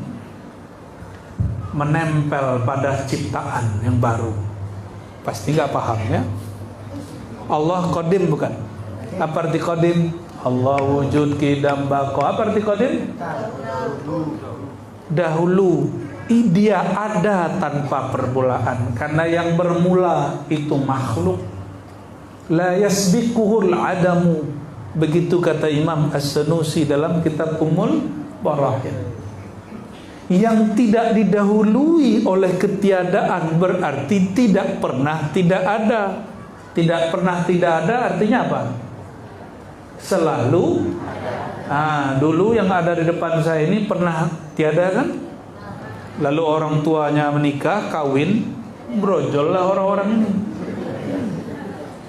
menempel pada ciptaan yang baru." Pasti nggak paham ya. Allah qadim bukan? Apa arti qadim? Allah wujud qidam baqa. Apa arti qadim? Dahulu. Dia ada tanpa permulaan, karena yang bermula itu makhluk. La yasbiquhul adamu. Begitu kata Imam As-Sanusi dalam kitab Ummul Barahin. Yang tidak didahului oleh ketiadaan berarti tidak pernah tidak ada. Tidak pernah tidak ada artinya apa? Selalu. Dulu yang ada di depan saya ini pernah tiada kan? Lalu orang tuanya menikah, kawin, brojol lah orang-orang ini.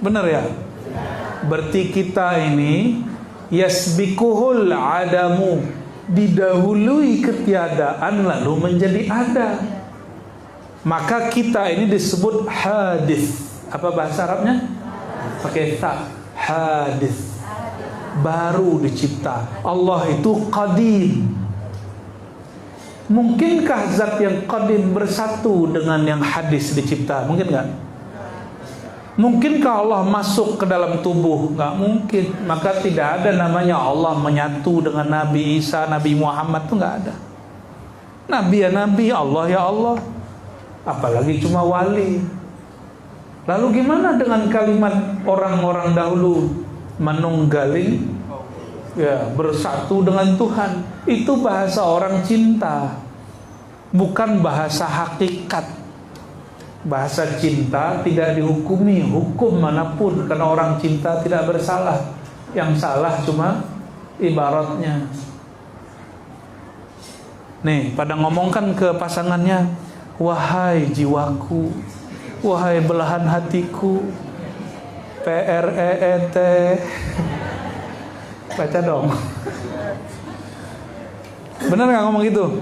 Benar ya? Berarti kita ini yasbikuhul adamu, didahului ketiadaan lalu menjadi ada. Maka kita ini disebut hadis. Apa bahasa Arabnya? Pakai ta. Hadis. Baru dicipta. Allah itu qadim. Mungkinkah zat yang qadim bersatu dengan yang hadis dicipta? Mungkin nggak? Mungkinkah Allah masuk ke dalam tubuh? Nggak mungkin. Maka tidak ada namanya Allah menyatu dengan Nabi Isa, Nabi Muhammad, itu nggak ada. Nabi ya Nabi, Allah ya Allah. Apalagi cuma wali. Lalu gimana dengan kalimat orang-orang dahulu? Manunggaling, ya, bersatu dengan Tuhan. Itu bahasa orang cinta, bukan bahasa hakikat. Bahasa cinta tidak dihukumi hukum manapun, karena orang cinta tidak bersalah. Yang salah cuma ibaratnya. Nih, pada ngomongkan ke pasangannya, "Wahai jiwaku, wahai belahan hatiku." PREET. Baca dong. Benar nggak ngomong gitu?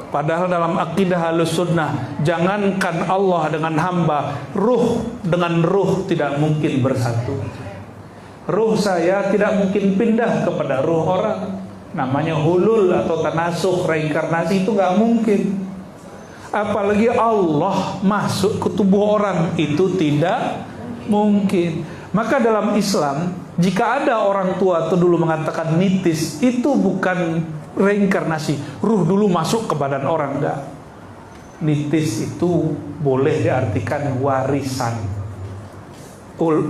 Padahal dalam akidah Ahlussunnah, jangankan Allah dengan hamba, ruh dengan ruh tidak mungkin bersatu. Ruh saya tidak mungkin pindah kepada ruh orang. Namanya hulul atau tanasuh, reinkarnasi, itu nggak mungkin. Apalagi Allah masuk ke tubuh orang, itu tidak mungkin. Maka dalam Islam, jika ada orang tua itu dulu mengatakan nitis, itu bukan reinkarnasi. Ruh dulu masuk ke badan orang, enggak. Nitis itu boleh diartikan warisan.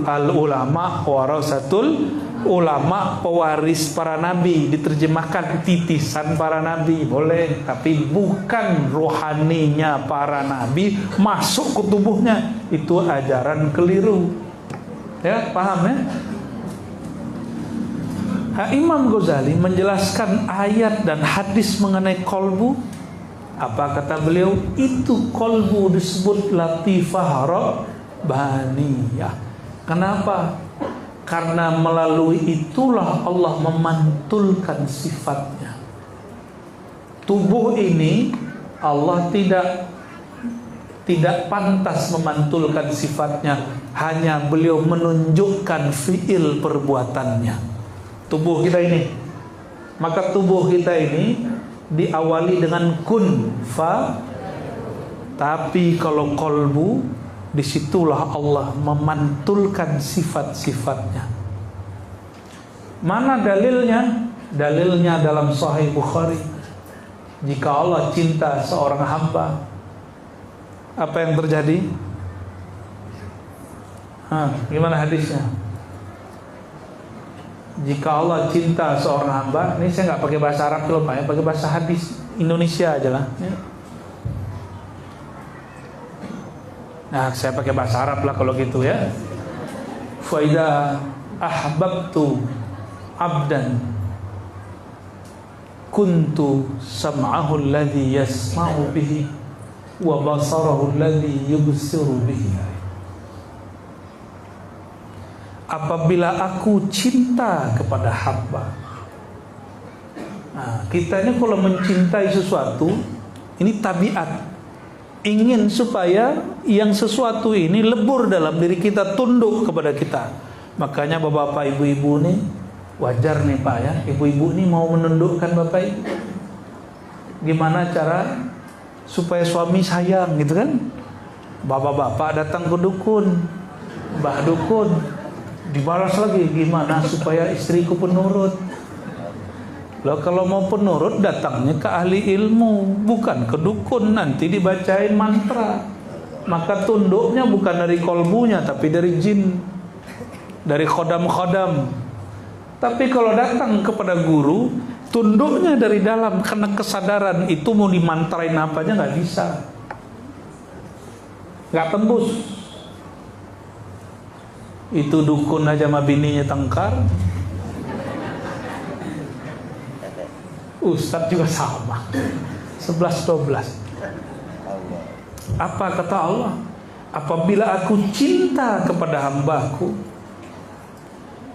Al-ulama warasatul ulama, pewaris para nabi. Diterjemahkan titisan para nabi, boleh. Tapi bukan rohaninya para nabi masuk ke tubuhnya. Itu ajaran keliru. Ya, paham ya? Imam Ghazali menjelaskan ayat dan hadis mengenai kolbu. Apa kata beliau? Itu kolbu disebut latifah rabbaniyah. Kenapa? Karena melalui itulah Allah memantulkan sifatnya. Tubuh ini Allah tidak pantas memantulkan sifatnya, hanya beliau menunjukkan fiil perbuatannya. Tubuh kita ini, maka tubuh kita ini diawali dengan kun fa, tapi kalau kolbu, disitulah Allah memantulkan sifat-sifatnya. Mana dalilnya? Dalilnya dalam Sahih Bukhari. Jika Allah cinta seorang hamba, apa yang terjadi? Gimana hadisnya? Jika Allah cinta seorang hamba, ini saya nggak pakai bahasa Arab dulu Pak ya, pakai bahasa hadis Indonesia aja lah ya. Nah, saya pakai bahasa Arab lah kalau gitu ya. Fa idza ahbabtu abdan kuntu sam'ahu alladhi yasma'u bihi wa basarahu alladhi yubsiru bihi. Apabila aku cinta kepada hamba. Nah, kita ini kalau mencintai sesuatu, ini tabiat. Ingin supaya yang sesuatu ini lebur dalam diri kita, tunduk kepada kita. Makanya bapak-bapak, ibu-ibu nih, wajar nih Pak ya, ibu-ibu ini mau menundukkan bapak ibu. Gimana cara supaya suami sayang gitu kan? Bapak-bapak datang ke dukun, mbah dukun, dibalas lagi, gimana supaya istriku penurut. Loh, kalau mau penurut datangnya ke ahli ilmu, bukan ke dukun, nanti dibacain mantra. Maka tunduknya bukan dari kolbunya, tapi dari jin, dari khodam-khodam. Tapi kalau datang kepada guru, tunduknya dari dalam, karena kesadaran itu mau dimantrain apa aja nggak bisa, nggak tembus. Itu dukun aja sama bininya tengkar, ustadz juga sama, 11-12. Apa kata Allah? Apabila aku cinta kepada hambaku,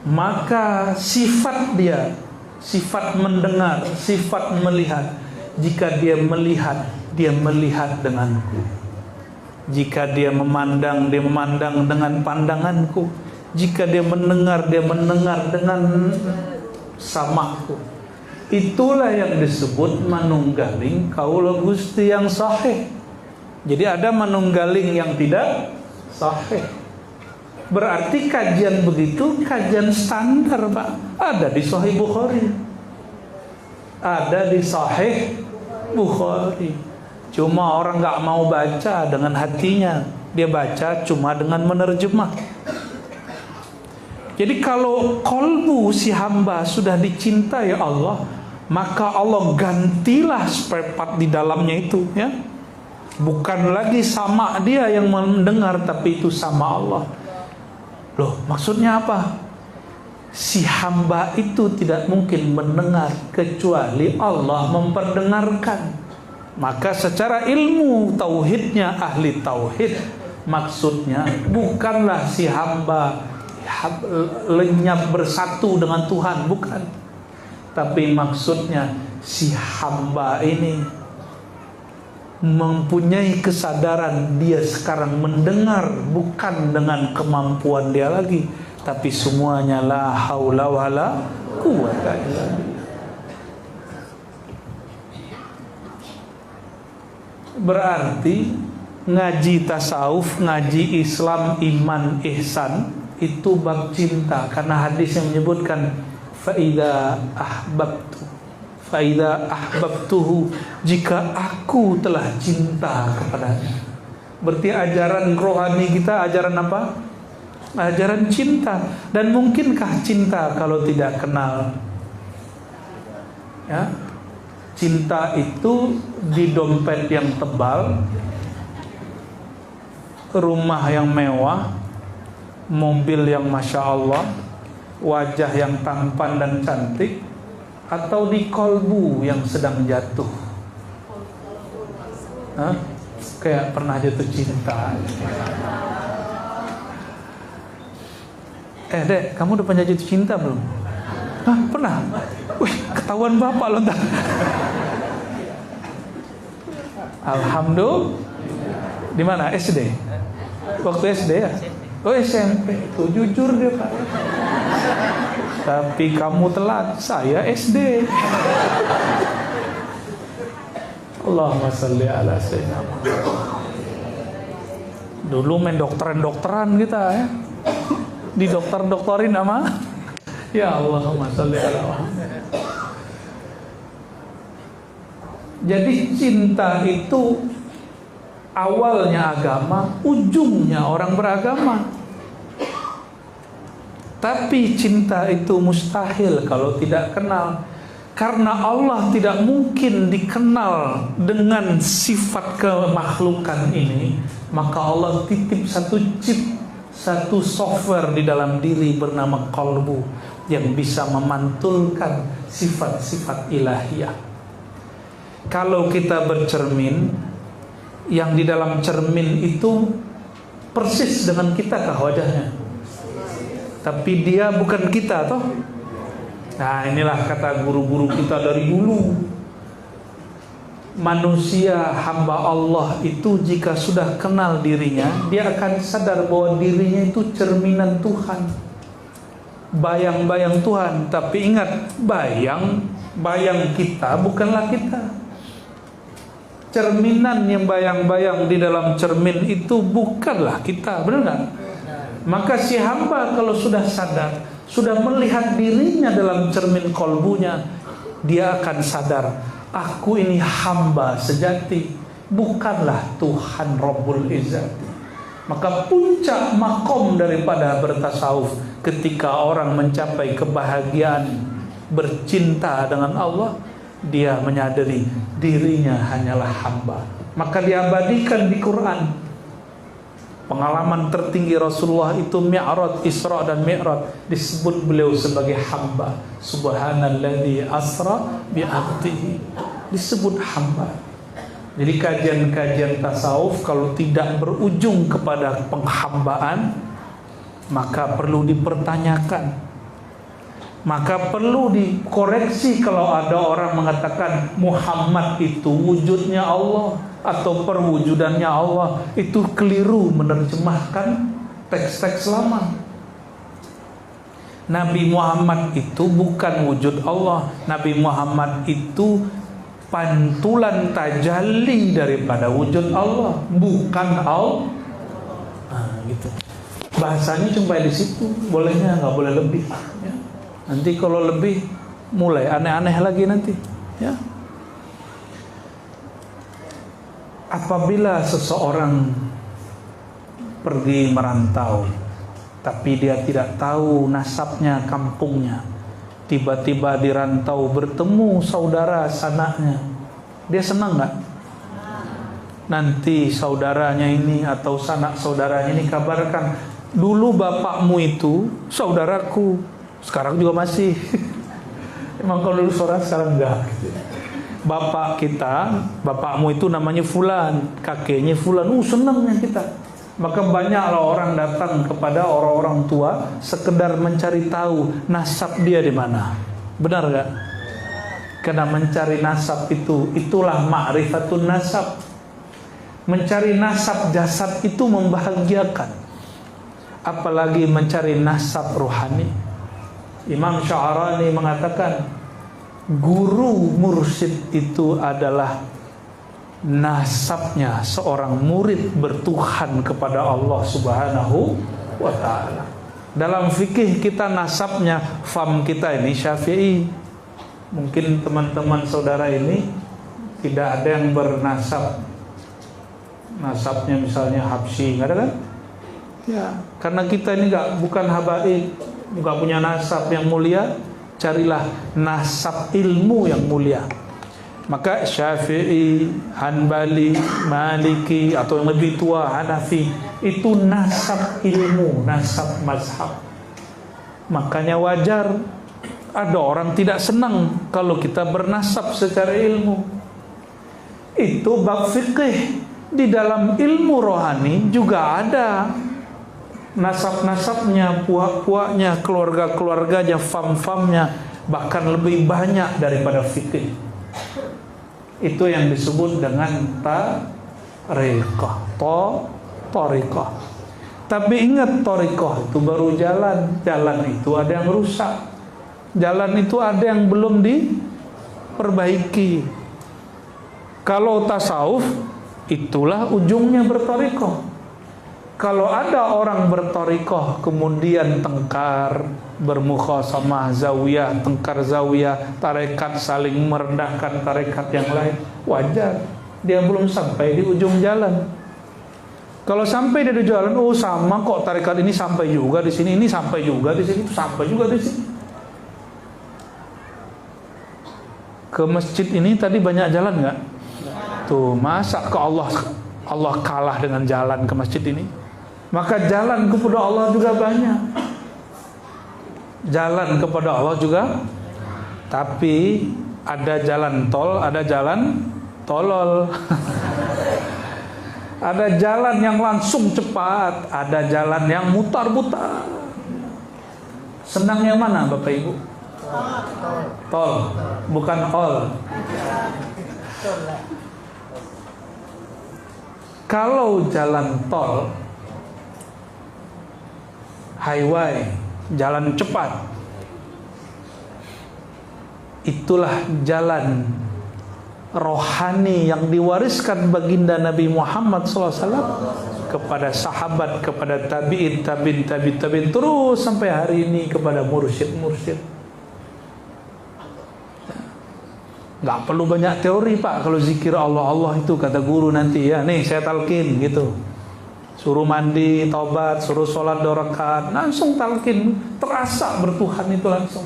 maka sifat dia, sifat mendengar, sifat melihat, jika dia melihat denganku. Jika dia memandang dengan pandanganku. Jika dia mendengar dengan samaku. Itulah yang disebut manunggaling kaula Gusti yang sahih. Jadi ada manunggaling yang tidak sahih. Berarti kajian begitu kajian standar Pak. Ada di Sahih Bukhari, ada di Sahih Bukhari. Cuma orang nggak mau baca dengan hatinya, dia baca cuma dengan menerjemah. Jadi kalau kolbu si hamba sudah dicintai Allah, maka Allah gantilah spare part di dalamnya itu ya. Bukan lagi sama dia yang mendengar, tapi itu sama Allah. Loh, maksudnya apa? Si hamba itu tidak mungkin mendengar kecuali Allah memperdengarkan. Maka secara ilmu tauhidnya ahli tauhid, maksudnya bukanlah si hamba lenyap bersatu dengan Tuhan, bukan. Tapi maksudnya si hamba ini mempunyai kesadaran dia sekarang mendengar bukan dengan kemampuan dia lagi, tapi semuanya la haula wala quwata illa billah. Berarti ngaji tasawuf, ngaji Islam, iman, ihsan itu bab cinta, karena hadis yang menyebutkan faida ahbabtuhu, jika aku telah cinta kepadanya. Berarti ajaran rohani kita ajaran apa? Ajaran cinta. Dan mungkinkah cinta kalau tidak kenal? Ya, cinta itu di dompet yang tebal, rumah yang mewah, mobil yang masya Allah, wajah yang tampan dan cantik, atau di kolbu yang sedang jatuh? Kayak pernah jatuh cinta. Dek, kamu udah pernah jatuh cinta belum? Pernah? Wih, ketahuan bapak loh ntar. Alhamdulillah. Di mana? SD? Waktu SD ya? Oh SMP. Tuh jujur dia Pak. Tapi kamu telat, saya SD. Allahumma sholli ala sayyidina Muhammad. Dulu main dokteran kita ya. Di dokterin sama. Ya Allahumma sholli ala Muhammad. Jadi cinta itu awalnya agama, ujungnya orang beragama. Tapi cinta itu mustahil kalau tidak kenal. Karena Allah tidak mungkin dikenal dengan sifat kemakhlukan ini, maka Allah titip satu chip, satu software di dalam diri bernama qalbu yang bisa memantulkan sifat-sifat ilahiyah. Kalau kita bercermin, yang di dalam cermin itu persis dengan kita kah wajahnya? Tapi dia bukan kita toh? Nah, inilah kata guru-guru kita dari dulu. Manusia hamba Allah itu jika sudah kenal dirinya, dia akan sadar bahwa dirinya itu cerminan Tuhan, bayang-bayang Tuhan. Tapi ingat, bayang kita bukanlah kita. Cerminan yang bayang-bayang di dalam cermin itu bukanlah kita, benar nggak? Maka si hamba kalau sudah sadar, sudah melihat dirinya dalam cermin kolbunya, dia akan sadar, aku ini hamba sejati, bukanlah Tuhan Rabbul Izzati. Maka puncak makom daripada bertasawuf, ketika orang mencapai kebahagiaan bercinta dengan Allah, dia menyadari dirinya hanyalah hamba. Maka diabadikan di Quran. Pengalaman tertinggi Rasulullah itu Mi'raj, Isra dan Mi'raj, disebut beliau sebagai hamba. Subhanalladzi asra bi'abdihi, disebut hamba. Jadi kajian-kajian tasawuf kalau tidak berujung kepada penghambaan, maka perlu dipertanyakan. Maka perlu dikoreksi kalau ada orang mengatakan Muhammad itu wujudnya Allah atau perwujudannya Allah, itu keliru menerjemahkan teks-teks lama. Nabi Muhammad itu bukan wujud Allah. Nabi Muhammad itu pantulan tajalli daripada wujud Allah, bukan Allah. Nah, gitu. Bahasanya cuma di situ, bolehnya nggak boleh lebih. Ya. Nanti kalau lebih mulai aneh-aneh lagi nanti. Ya. Apabila seseorang pergi merantau, tapi dia tidak tahu nasabnya, kampungnya, tiba-tiba di rantau bertemu saudara sanaknya, dia senang nggak? Nanti saudaranya ini atau sanak saudaranya ini kabarkan, dulu bapakmu itu saudaraku, sekarang juga masih. Emang kalau dulu saudara, sekarang enggak. Bapak kita, bapakmu itu namanya Fulan, kakeknya Fulan, senangnya kita. Maka banyaklah orang datang kepada orang-orang tua sekedar mencari tahu nasab dia di mana. Benar gak? Karena mencari nasab itulah ma'rifatun nasab. Mencari nasab jasad itu membahagiakan, apalagi mencari nasab rohani. Imam Sya'rani mengatakan, guru mursyid itu adalah nasabnya seorang murid bertuhan kepada Allah Subhanahu wa ta'ala. Dalam fikih kita nasabnya, fam kita ini Syafi'i. Mungkin teman-teman saudara ini tidak ada yang bernasab, nasabnya misalnya Habsyi, nggak ada kan? Ya, karena kita ini bukan habaib, nggak punya nasab yang mulia. Carilah nasab ilmu yang mulia. Maka Syafi'i, Hanbali, Maliki, atau yang lebih tua Hanafi, itu nasab ilmu, nasab mazhab. Makanya wajar ada orang tidak senang kalau kita bernasab secara ilmu. Itu bab fikih. Di dalam ilmu rohani juga ada nasab-nasabnya, puak-puaknya, keluarga-keluarganya, fam-famnya, bahkan lebih banyak daripada fikih. Itu yang disebut dengan tariqah. Tariqah. Tapi ingat, tariqah itu baru jalan. Jalan itu ada yang rusak. Jalan itu ada yang belum diperbaiki. Kalau tasawuf, itulah ujungnya bertariqah. Kalau ada orang bertorikoh kemudian tengkar, bermukhasamah zawiyah, tengkar zawiyah, tarekat saling merendahkan tarekat yang lain, wajar. Dia belum sampai di ujung jalan. Kalau sampai di ujung jalan, oh sama kok tarekat ini sampai juga di sini, ini sampai juga di sini, itu sampai juga di sini. Ke masjid ini tadi banyak jalan nggak? Tuh, masa ke Allah kalah dengan jalan ke masjid ini? Maka jalan kepada Allah juga banyak. Jalan kepada Allah juga. Tapi ada jalan tol, ada jalan tolol. Ada jalan yang langsung cepat, ada jalan yang mutar-mutar. Senang yang mana Bapak Ibu? Tol, bukan all. Kalau jalan tol, highway, jalan cepat, itulah jalan rohani yang diwariskan baginda Nabi Muhammad SAW kepada sahabat, kepada tabi'in, tabi'in, terus sampai hari ini kepada mursyid. Nggak perlu banyak teori Pak, kalau zikir Allah itu kata guru nanti ya, nih saya talqin gitu. Suruh mandi, taubat, suruh sholat 2 rakaat, langsung talqin, terasa bertuhan itu langsung.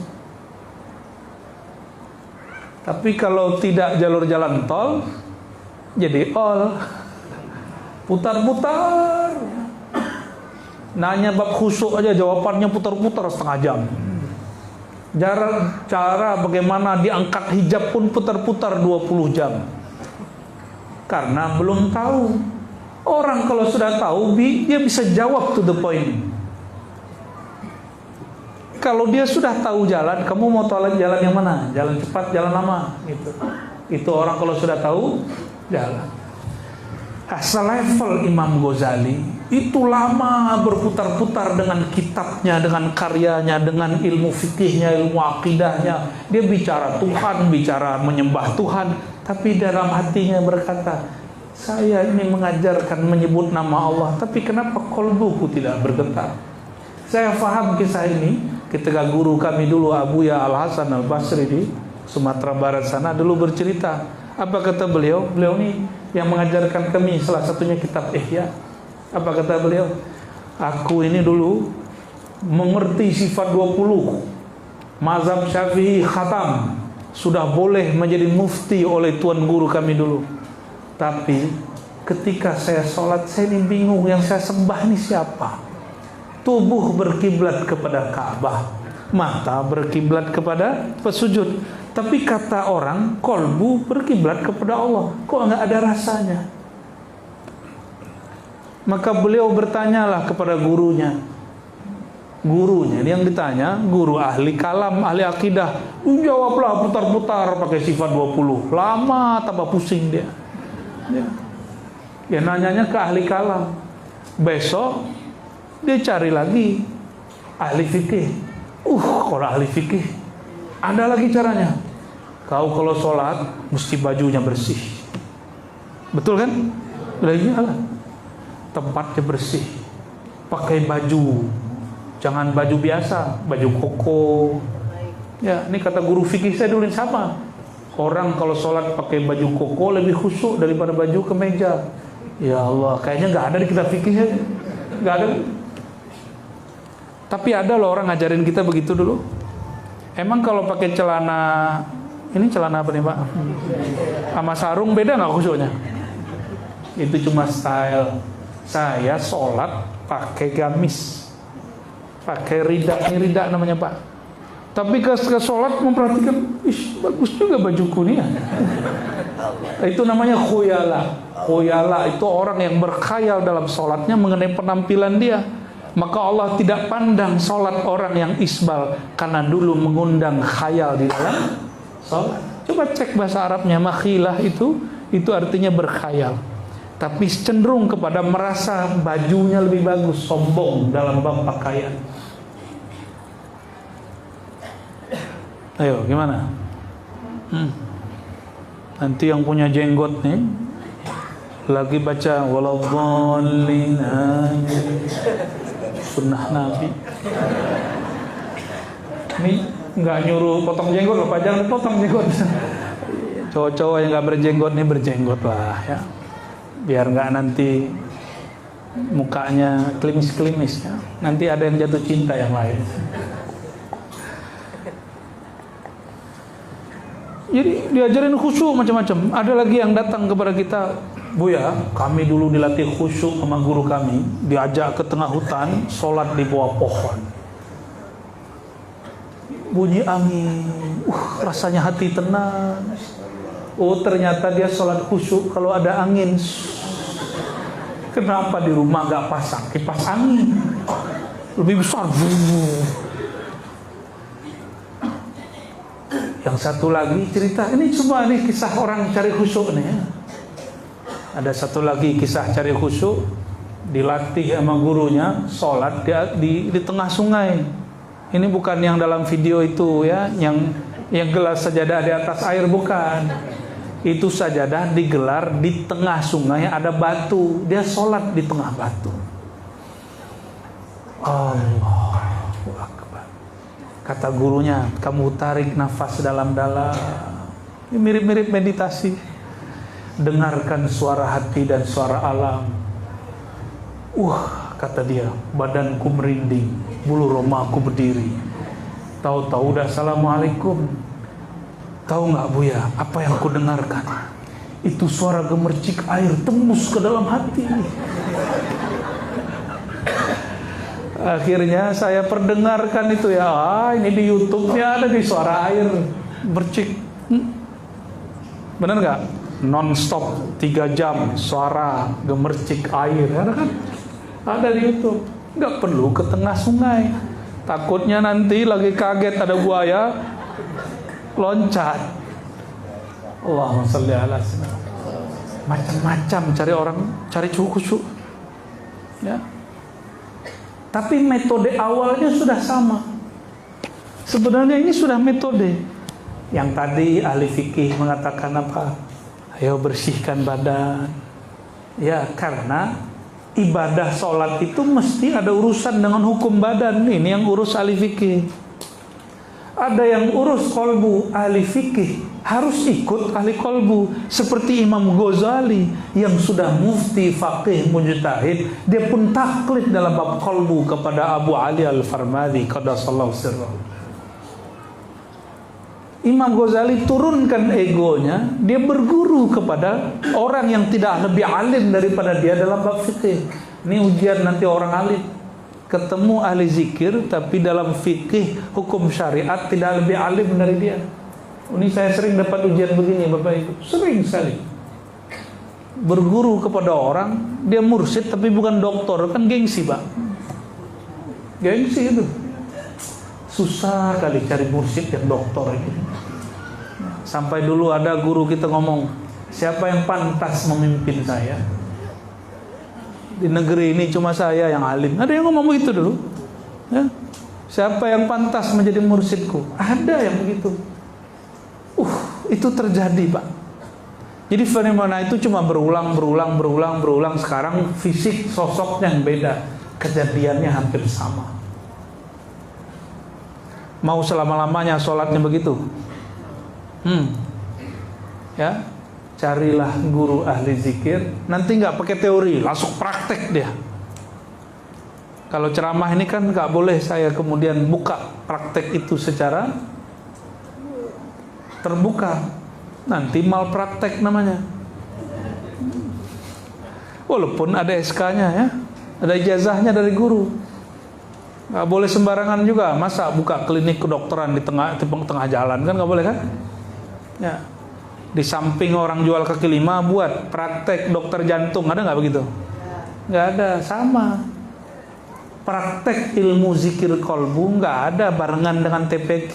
Tapi kalau tidak jalur jalan tol, jadi all, putar-putar. Nanya bab khusyuk aja jawabannya putar-putar setengah jam. Cara bagaimana diangkat hijab pun putar-putar 20 jam. Karena belum tahu. Orang kalau sudah tahu, dia bisa jawab to the point. Kalau dia sudah tahu jalan, kamu mau tahu jalan yang mana? Jalan cepat, jalan lama, gitu. Itu orang kalau sudah tahu jalan. Selevel Imam Ghazali itu lama berputar-putar dengan kitabnya, dengan karyanya, dengan ilmu fikihnya, ilmu akidahnya. Dia bicara Tuhan, bicara menyembah Tuhan, tapi dalam hatinya berkata, saya ini mengajarkan menyebut nama Allah, tapi kenapa kolbuku tidak bergetar? Saya paham kisah ini ketika guru kami dulu Abuya Al-Hasan Al-Basri di Sumatera Barat sana dulu bercerita. Apa kata beliau? Beliau ini yang mengajarkan kami salah satunya kitab Ihya. Apa kata beliau? Aku ini dulu mengerti sifat 20. Mazhab Syafi'i khatam. Sudah boleh menjadi mufti oleh tuan guru kami dulu. Tapi ketika saya sholat, saya ini bingung, yang saya sembah ini siapa? Tubuh berkiblat kepada Ka'bah, mata berkiblat kepada pesujud, tapi kata orang kolbu berkiblat kepada Allah. Kok nggak ada rasanya? Maka beliau bertanyalah kepada gurunya. Gurunya yang ditanya, guru ahli kalam, ahli akidah. Jawablah putar-putar pakai sifat 20. Lama tambah pusing dia. Ya nanyanya ke ahli kalam. Besok dia cari lagi ahli fikih. Kalau ahli fikih ada lagi caranya. Kau kalau sholat mesti bajunya bersih. Betul kan? Lagi lah. Tempatnya bersih. Pakai baju. Jangan baju biasa, baju koko. Ya, ini kata guru fikih saya dulu sama. Orang kalau sholat pakai baju koko lebih khusyuk daripada baju kemeja. Ya Allah, kayaknya nggak ada di kitab fikih, nggak ada. Tapi ada loh orang ngajarin kita begitu dulu. Emang kalau pakai celana, ini celana apa nih Pak? Sama sarung beda nggak khusyuknya? Itu cuma style. Saya sholat pakai gamis, pakai rida, ini rida namanya Pak. Tapi ke sholat memperhatikan, bagus juga bajuku nih ya. Itu namanya khuyala. Khuyala itu orang yang berkhayal dalam sholatnya mengenai penampilan dia. Maka Allah tidak pandang sholat orang yang isbal karena dulu mengundang khayal di dalam sholat. Coba cek bahasa Arabnya, makhilah itu artinya berkhayal. Tapi cenderung kepada merasa bajunya lebih bagus, sombong dalam bab pakaian. Ayo, gimana? Nanti yang punya jenggot nih, lagi baca waladhdallin, sunnah Nabi. Ini nggak nyuruh potong jenggot loh, Pak, jangan potong jenggot. Cowok-cowok yang nggak berjenggot nih berjenggot lah ya, biar nggak nanti mukanya klimis-klimis ya. Nanti ada yang jatuh cinta yang lain. Jadi diajarin khusyuk macam-macam. Ada lagi yang datang kepada kita, Buya, kami dulu dilatih khusyuk sama guru kami, diajak ke tengah hutan, sholat di bawah pohon. Bunyi angin, rasanya hati tenang. Oh, ternyata dia sholat khusyuk kalau ada angin. Kenapa di rumah gak pasang kipas angin? Lebih besar. Yang satu lagi cerita, ini cuma nih kisah orang cari khusyuk nih ya. Ada satu lagi kisah cari khusyuk, dilatih sama gurunya sholat di tengah sungai. Ini bukan yang dalam video itu ya, yang gelas sajadah di atas air, bukan. Itu sajadah digelar di tengah sungai, ada batu, dia sholat di tengah batu. Allahu Akbar. Kata gurunya, kamu tarik nafas dalam-dalam. Ini mirip-mirip meditasi. Dengarkan suara hati dan suara alam. Kata dia, badanku merinding, bulu romaku berdiri. Tahu-tahu udah assalamualaikum. Tahu nggak Buya, apa yang ku dengarkan? Itu suara gemercik air tembus ke dalam hati. Akhirnya saya perdengarkan itu ya. Ini di YouTube-nya ada di suara air bercik. Benar nggak? Non-stop 3 jam suara gemercik air. Ada kan? Ada di YouTube. Nggak perlu ke tengah sungai. Takutnya nanti lagi kaget ada buaya loncat. Allahumma sholli ala sayyidina. Macam-macam cari orang, cari khusyuk. Ya. Tapi metode awalnya sudah sama. Sebenarnya ini sudah metode. Yang tadi ahli fikih mengatakan apa? Ayo bersihkan badan. Ya, karena ibadah sholat itu mesti ada urusan dengan hukum badan. Ini yang urus ahli fikih. Ada yang urus kolbu, ahli fikih harus ikut ahli kolbu. Seperti Imam Ghazali yang sudah mufti, faqih, mujtahid, dia pun taklid dalam bab kolbu kepada Abu Ali Al-Farmadi qaddasallahu sirrahu. Imam Ghazali turunkan egonya, dia berguru kepada orang yang tidak lebih alim daripada dia dalam bab fikih. Ini ujian nanti orang alim. Ketemu ahli zikir tapi dalam fikih hukum syariat tidak lebih alim dari dia. Ini saya sering dapat ujian begini Bapak Ibu, sering sekali. Berguru kepada orang, dia mursyid tapi bukan doktor, kan gengsi Pak. Gengsi itu. Susah kali cari mursyid yang doktor itu. Sampai dulu ada guru kita ngomong, siapa yang pantas memimpin saya? Di negeri ini cuma saya yang alim. Ada yang ngomong begitu dulu ya. Siapa yang pantas menjadi mursyidku? Ada yang begitu. Itu terjadi Pak. Jadi fenomena itu cuma berulang. Sekarang fisik sosoknya yang beda, kejadiannya hampir sama. Mau selama-lamanya sholatnya begitu? Ya, carilah guru ahli zikir. Nanti nggak pakai teori, langsung praktek dia. Kalau ceramah ini kan nggak boleh saya kemudian buka praktek itu secara terbuka. Nanti malpraktek namanya. Walaupun ada SK-nya ya, ada ijazahnya dari guru. Nggak boleh sembarangan juga. Masa buka klinik kedokteran di tengah jalan, kan nggak boleh kan? Ya. Di samping orang jual kaki lima buat praktek dokter jantung, ada nggak begitu? Nggak ada, sama. Praktek ilmu zikir kolbu nggak ada barengan dengan TPQ,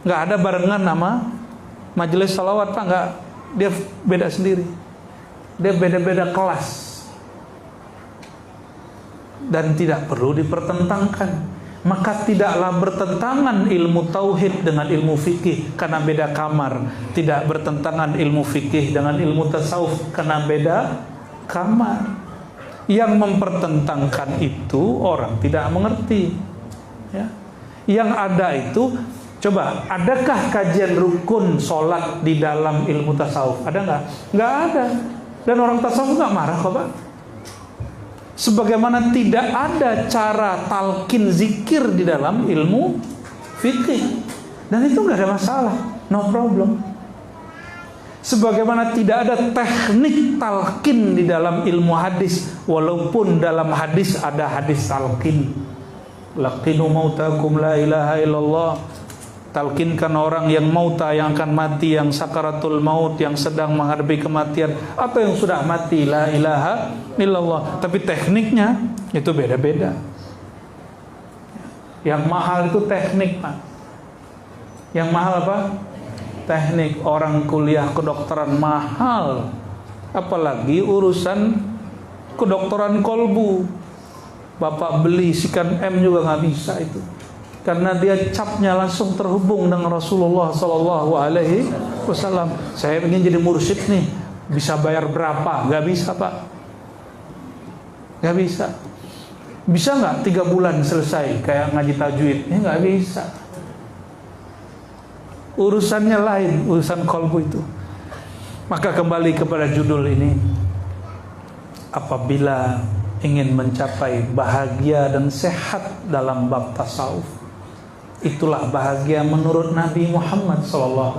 nggak ada barengan nama majelis salawat Pak, nggak. Dia beda sendiri, dia beda-beda kelas dan tidak perlu dipertentangkan. maka tidaklah bertentangan ilmu tauhid dengan ilmu fikih karena beda kamar. Tidak bertentangan ilmu fikih dengan ilmu tasawuf karena beda kamar. Yang mempertentangkan itu orang tidak mengerti. Ya. Yang ada itu, coba, adakah kajian rukun sholat di dalam ilmu tasawuf? Ada nggak? Nggak ada. Dan orang tasawuf nggak marah kok, Pak. Sebagaimana tidak ada cara talqin zikir di dalam ilmu fikih, dan itu nggak ada masalah, no problem. Sebagaimana tidak ada teknik talqin di dalam ilmu hadis, walaupun dalam hadis ada hadis talqin. Laqinu mautakum la ilaha illallah. Talqinkan orang yang mauta, yang akan mati, yang sakaratul maut, yang sedang menghadapi kematian, atau yang sudah mati, la ilaha illallah. Tapi tekniknya itu beda-beda. Yang mahal itu teknik, Pak. Yang mahal apa? Teknik. Orang kuliah kedokteran mahal, apalagi urusan kedokteran kolbu. Bapak beli sikan M juga nggak bisa itu, karena dia capnya langsung terhubung dengan Rasulullah Sallallahu Alaihi Wasallam. Saya ingin jadi mursyid nih, bisa bayar berapa? Gak bisa, Pak. Gak bisa. Bisa nggak 3 bulan selesai kayak ngaji tajwid? Nggak bisa. Urusannya lain, urusan kolbu itu. Maka kembali kepada judul ini, apabila ingin mencapai bahagia dan sehat dalam bab tasawuf, itulah bahagia menurut Nabi Muhammad SAW.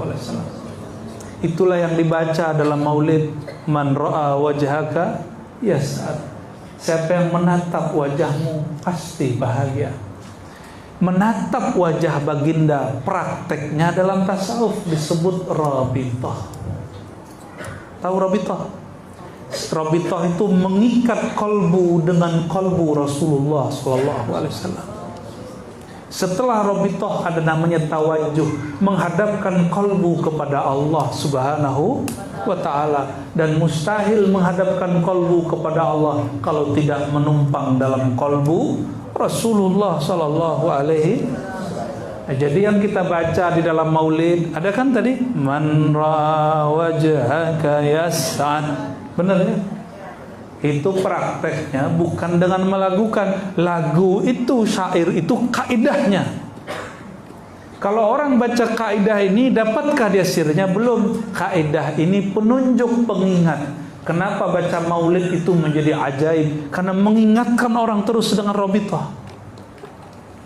Itulah yang dibaca dalam maulid, man ra'a wajhaka yas'ad. Siapa yang menatap wajahmu pasti bahagia. Menatap wajah baginda, prakteknya dalam tasawuf disebut rabithah. Tahu rabithah? Rabithah itu mengikat kolbu dengan kolbu Rasulullah SAW. Setelah rabithah ada namanya tawajuh, menghadapkan kolbu kepada Allah Subhanahu wa ta'ala. Dan mustahil menghadapkan kolbu kepada Allah kalau tidak menumpang dalam kolbu Rasulullah SAW. Jadi yang kita baca di dalam maulid, ada kan tadi, man ra'a wajhaka yas'ad. Benar ya? Itu prakteknya bukan dengan melagukan. Lagu itu, syair itu kaidahnya. Kalau orang baca kaidah ini, dapatkah dia sirnya? Belum. Kaidah ini penunjuk, pengingat. Kenapa baca maulid itu menjadi ajaib? Karena mengingatkan orang terus dengan rabithah.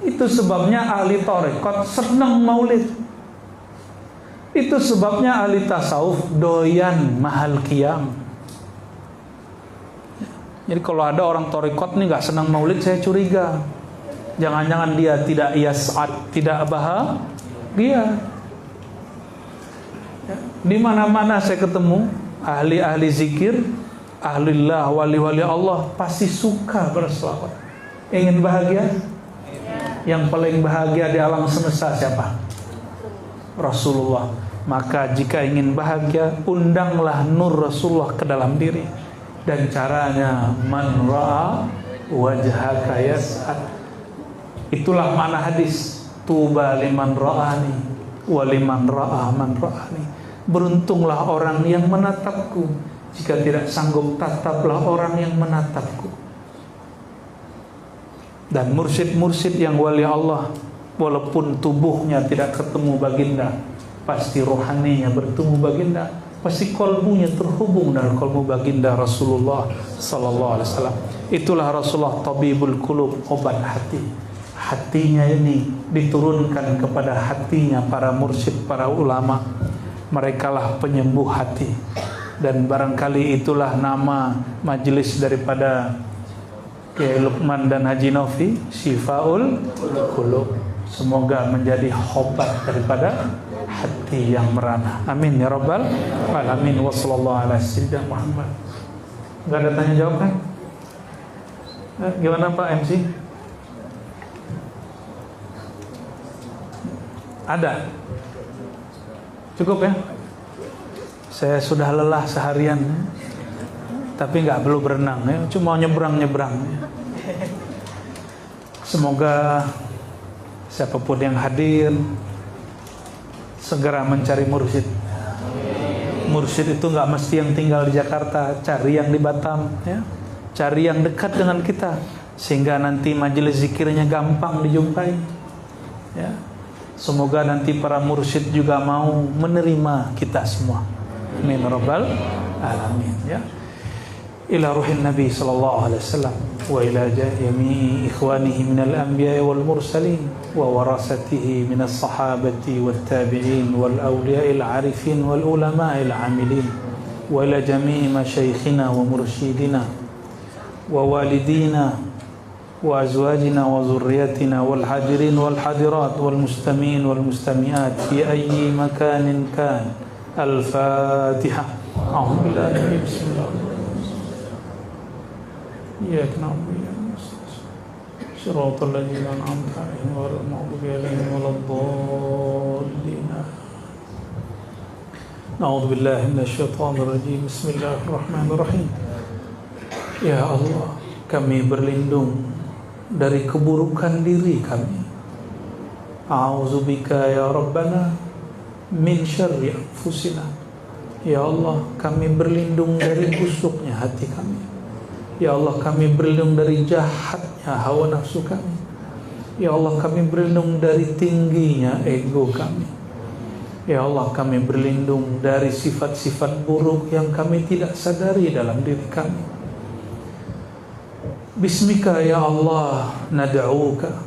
Itu sebabnya ahli tarekat senang maulid. Itu sebabnya ahli tasawuf doyan mahal qiyam. Jadi kalau ada orang tarekat nih nggak senang maulid, saya curiga. Jangan-jangan dia tidak yas'ad, tidak bahagia. Di mana-mana saya ketemu ahli-ahli zikir, ahlillah, wali-wali Allah, pasti suka berselawat. Ingin bahagia? Yang paling bahagia di alam semesta siapa? Rasulullah. Maka jika ingin bahagia, undanglah nur Rasulullah ke dalam diri. Dan caranya, man ra'a wajhaka yas'ad. Itulah makna hadis, tuba liman ra'ani wa liman ra'a man ra'ani. Beruntunglah orang yang menatapku. Jika tidak sanggup, tataplah orang yang menatapku. Dan mursyid-mursyid yang wali Allah, walaupun tubuhnya tidak ketemu baginda, pasti rohaninya bertemu baginda. Pasti kolbunya terhubung dengan kolbu baginda Rasulullah Sallallahu Alaihi Wasallam. Itulah Rasulullah tabibul qulub, obat hati. Hatinya ini diturunkan kepada hatinya para mursyid, para ulama. Merekalah penyembuh hati. Dan barangkali itulah nama majelis daripada Kiai Luqman dan Haji Novi, Syifaul Qulub. Semoga menjadi obat daripada hati yang merana. Amin ya rabbal alamin. Wassallallahu ala sayyidina Muhammad. Enggak ada tanya jawab kan? Gimana Pak MC? Ada? Cukup ya? Saya sudah lelah seharian, tapi nggak perlu berenang ya, cuma nyebrang-nyebrang. Semoga Siapapun yang hadir, segera mencari mursyid. Mursyid itu nggak mesti yang tinggal di Jakarta, cari yang di Batam, ya. Cari yang dekat dengan kita, sehingga nanti majelis zikirnya gampang dijumpai. Ya. Semoga nanti para mursyid juga mau menerima kita semua. Amin rabbal alamin. Ya. Ila ruhin Nabi sallallahu alaihi wasallam wa ila jami'i ikhwanihi minal anbiya'i wal mursalin wa warasatihi minas sahabati wat tabi'in wal awliya'il 'arifin wal ulama'il 'amilin wa ila jami'i masyayikhina wa mursyidina wa walidina wa azwajina wa zurriyatina wal hadirin wal hadirat wal mustami'in wal mustami'at fi ayyi makanin kan. Al-Fatihah. A'udzu billahi bismillah. إياك نعبد وإياك نستعين صراط الذين أنعمت عليهم غير المغضوب عليهم ولا الضالين نعوذ بالله من الشيطان الرجيم بسم الله الرحمن الرحيم Ya Allah, kami berlindung dari keburukan diri kami. A'udzubika ya Rabbana min syarri anfusina. Ya Allah, kami berlindung dari busuknya hati kami. Ya Allah, kami berlindung dari jahatnya hawa nafsu kami. Ya Allah, kami berlindung dari tingginya ego kami. Ya Allah, kami berlindung dari sifat-sifat buruk yang kami tidak sadari dalam diri kami. Bismika ya Allah nad'uka.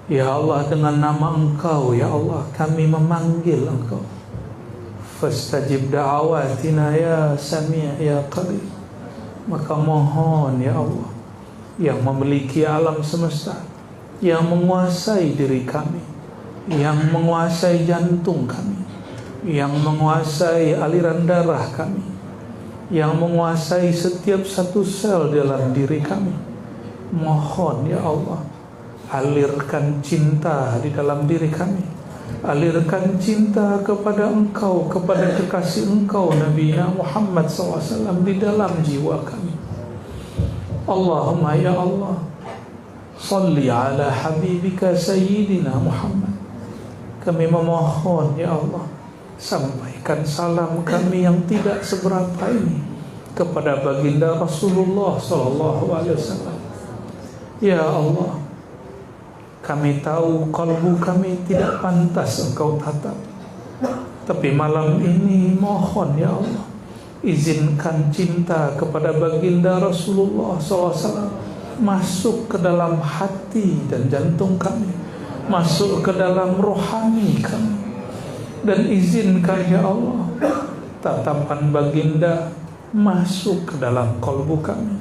Ya Allah, dengan nama Engkau ya Allah kami memanggil Engkau. Fastajib da'awatina ya Sami' ya Qarib. Maka mohon ya Allah, yang memiliki alam semesta, yang menguasai diri kami, yang menguasai jantung kami, yang menguasai aliran darah kami, yang menguasai setiap satu sel dalam diri kami, mohon ya Allah, alirkan cinta di dalam diri kami. Alirkan cinta kepada Engkau, kepada kekasih Engkau Nabi Muhammad SAW di dalam jiwa kami. Allahumma ya Allah, salli ala habibika Sayyidina Muhammad. Kami memohon ya Allah, sampaikan salam kami yang tidak seberapa ini kepada baginda Rasulullah SAW. Ya Allah, kami tahu kalbu kami tidak pantas Engkau tatap. Tapi malam ini mohon ya Allah, izinkan cinta kepada baginda Rasulullah SAW masuk ke dalam hati dan jantung kami, masuk ke dalam rohani kami. Dan izinkan ya Allah, tatapan baginda masuk ke dalam kalbu kami,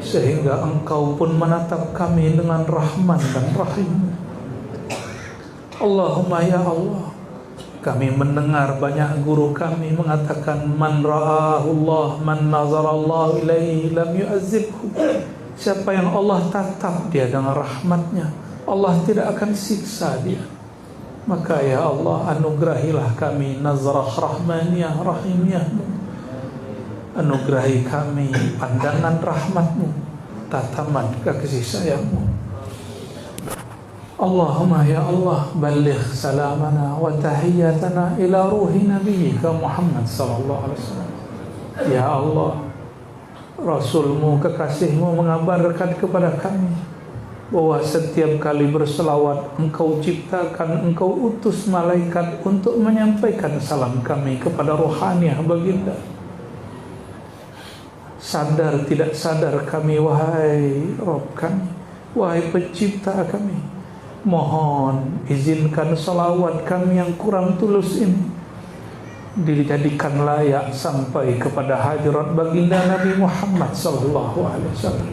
sehingga Engkau pun menatap kami dengan rahman dan rahim. Allahumma ya Allah, kami mendengar banyak guru kami mengatakan man ra'ahullah man nazarallahu ilaihi lam yu'azzibhu. Siapa yang Allah tatap dia dengan rahmatnya, Allah tidak akan siksa dia. Maka ya Allah, anugerahilah kami nazrah rahmaniyah rahimiyah-Mu. Anugerahi kami pandangan rahmat-Mu, tataman kasih sayang-Mu. Allahumma ya Allah, balligh salamana wa tahiyyatana ila ruhi nabiyyika Muhammad sallallahu alaihi wasallam. Ya Allah, Rasul-Mu, kekasih-Mu mengabarkan kepada kami bahwa setiap kali berselawat Engkau ciptakan, Engkau utus malaikat untuk menyampaikan salam kami kepada rohaniah baginda. Sadar tidak sadar kami, wahai Rabb kami, wahai pencipta kami, mohon izinkan salawat kami yang kurang tulus ini dijadikan layak sampai kepada hadirat baginda Nabi Muhammad sallallahu alaihi wasallam.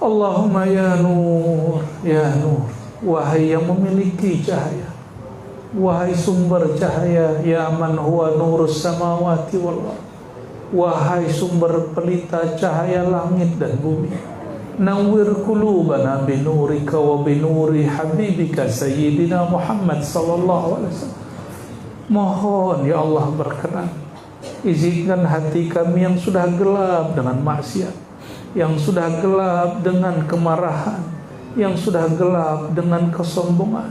Allahumma ya nur, ya nur, wahai yang memiliki cahaya, wahai sumber cahaya, ya man huwa nurus samawati wal ardh, wahai sumber pelita cahaya langit dan bumi, nawwir qulubana binurika wa binuri habibika Sayyidina Muhammad sallallahu alaihi wasallam. Mohon ya Allah berkenan, izinkan hati kami yang sudah gelap dengan maksiat, yang sudah gelap dengan kemarahan, yang sudah gelap dengan kesombongan,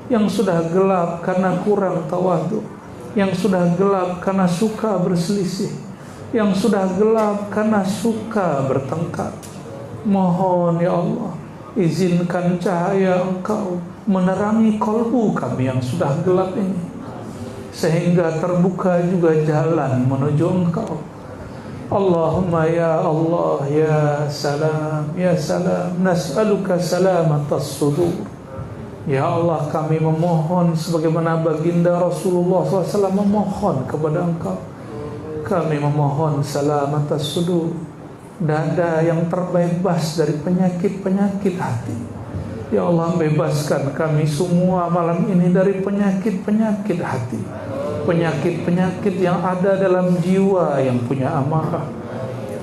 yang sudah gelap karena kurang tawadhu, yang sudah gelap karena suka berselisih, yang sudah gelap karena suka bertengkar. Mohon ya Allah, izinkan cahaya Engkau menerangi kalbu kami yang sudah gelap ini, sehingga terbuka juga jalan menuju Engkau. Allahumma ya Allah ya salam nas'aluka salamatas sudur. Ya Allah, kami memohon sebagaimana baginda Rasulullah SAW memohon kepada Engkau. Kami memohon salamatas sudur, dada yang terbebas dari penyakit-penyakit hati. Ya Allah, bebaskan kami semua malam ini dari penyakit-penyakit hati, penyakit-penyakit yang ada dalam jiwa yang punya amarah,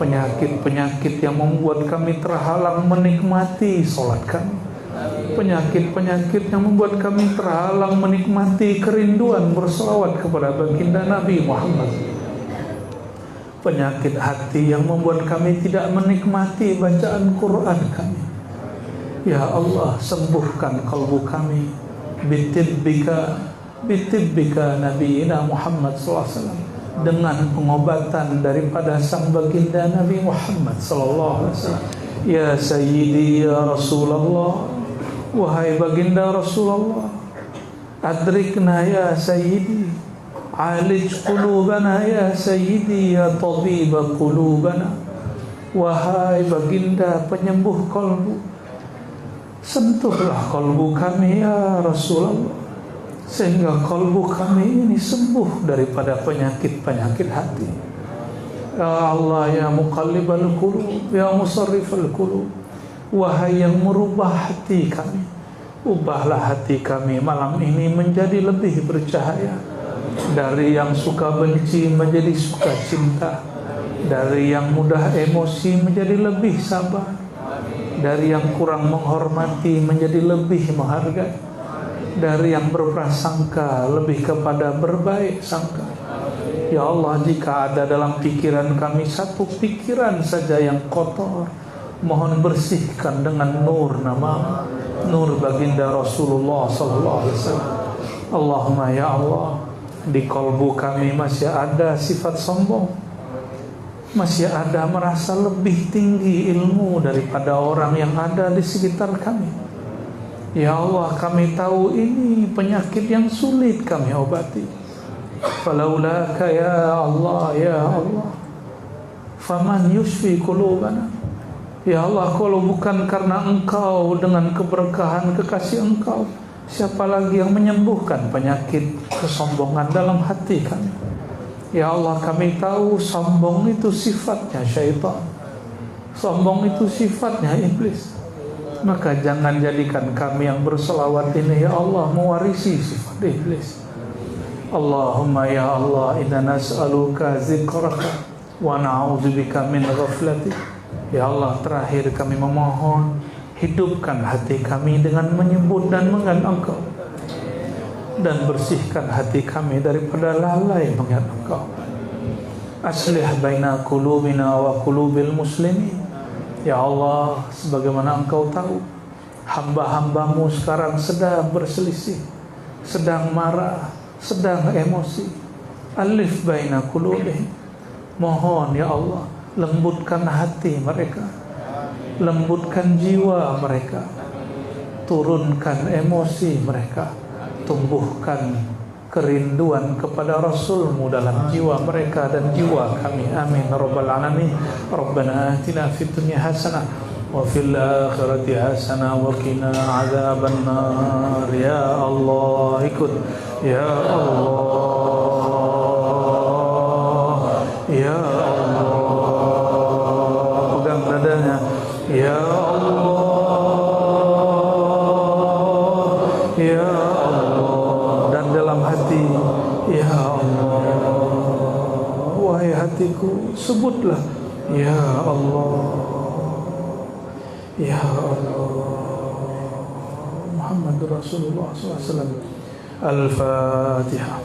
penyakit-penyakit yang membuat kami terhalang menikmati solat kami, penyakit-penyakit yang membuat kami terhalang menikmati kerinduan berselawat kepada baginda Nabi Muhammad, penyakit hati yang membuat kami tidak menikmati bacaan Quran kami. Ya Allah, sembuhkan kalbu kami bitibbika Nabiina Muhammad SAW, dengan pengobatan daripada sang baginda Nabi Muhammad SAW. Ya Sayyidi ya Rasulullah, wahai baginda Rasulullah, adrikna ya Sayyidi, alij qulubana ya Sayyidi ya tabib qulubana. Wahai baginda penyembuh kalbu, sentuhlah kalbu kami ya Rasulullah, sehingga kalbu kami ini sembuh daripada penyakit-penyakit hati. Ya Allah ya muqallibal qulub, ya musarrifal qulub, wahai yang merubah hati kami, ubahlah hati kami malam ini menjadi lebih bercahaya, dari yang suka benci menjadi suka cinta, dari yang mudah emosi menjadi lebih sabar, dari yang kurang menghormati menjadi lebih menghargai, dari yang berprasangka lebih kepada berbaik sangka. Ya Allah, jika ada dalam pikiran kami satu pikiran saja yang kotor, mohon bersihkan dengan nur nama, nur baginda Rasulullah SAW. Allahumma ya Allah, di kalbu kami masih ada sifat sombong, masih ada merasa lebih tinggi ilmu daripada orang yang ada di sekitar kami. Ya Allah, kami tahu ini penyakit yang sulit kami obati. Falaulaka ya Allah, ya Allah, faman yusfi qulubana. Ya Allah, kalau bukan karena Engkau dengan keberkahan kekasih Engkau, siapa lagi yang menyembuhkan penyakit kesombongan dalam hati kami? Ya Allah, kami tahu sombong itu sifatnya syaitan, sombong itu sifatnya iblis. Maka jangan jadikan kami yang berselawat ini ya Allah mewarisi sifat iblis. Allahumma ya Allah, inna nas'aluka zikraka wa na'udzubika min ghaflatik. Ya Allah, terakhir kami memohon, hidupkan hati kami dengan menyebut dan mengingat Engkau, dan bersihkan hati kami daripada lalai mengingat Engkau. Aslih baina qulubina wa qulubil muslimin. Ya Allah, sebagaimana Engkau tahu, hamba-hambamu sekarang sedang berselisih, sedang marah, sedang emosi. Alif baina qulubihim. Mohon ya Allah, lembutkan hati mereka, lembutkan jiwa mereka, turunkan emosi mereka, tumbuhkan kerinduan kepada Rasulmu dalam jiwa mereka dan jiwa kami. Amin rabbal alamin. Rabbana atina fid dunya hasanah wa fil akhirati hasanah wa qina adzabannar. Ya Allah, ikut ya Allah, ya Allah, pegang dadanya. Ya Allah, ya Allah, dan dalam hati, ya Allah, wahai hatiku, sebutlah ya Allah, ya Allah. Muhammadur Rasulullah SAW. Al-Fatihah.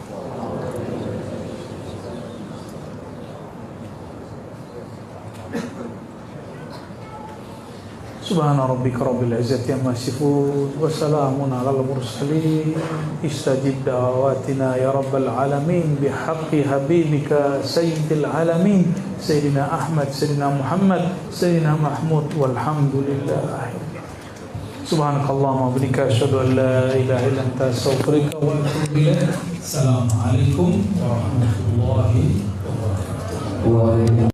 Subhana rabbika rabbil izzati amma yasifun wa salamun alal mursalin. Istajib da'awatina ya rabbal alamin bihaqqi habibika sayyidil alamin Sayyidina Ahmad, Sayyidina Muhammad, Sayyidina Mahmud walhamdulillah. Subhanakallahumma wa bihamdika asyhadu an la ilaha illa anta astaghfiruka wa atubu ilaik. Assalamualaikum warahmatullahi wabarakatuh.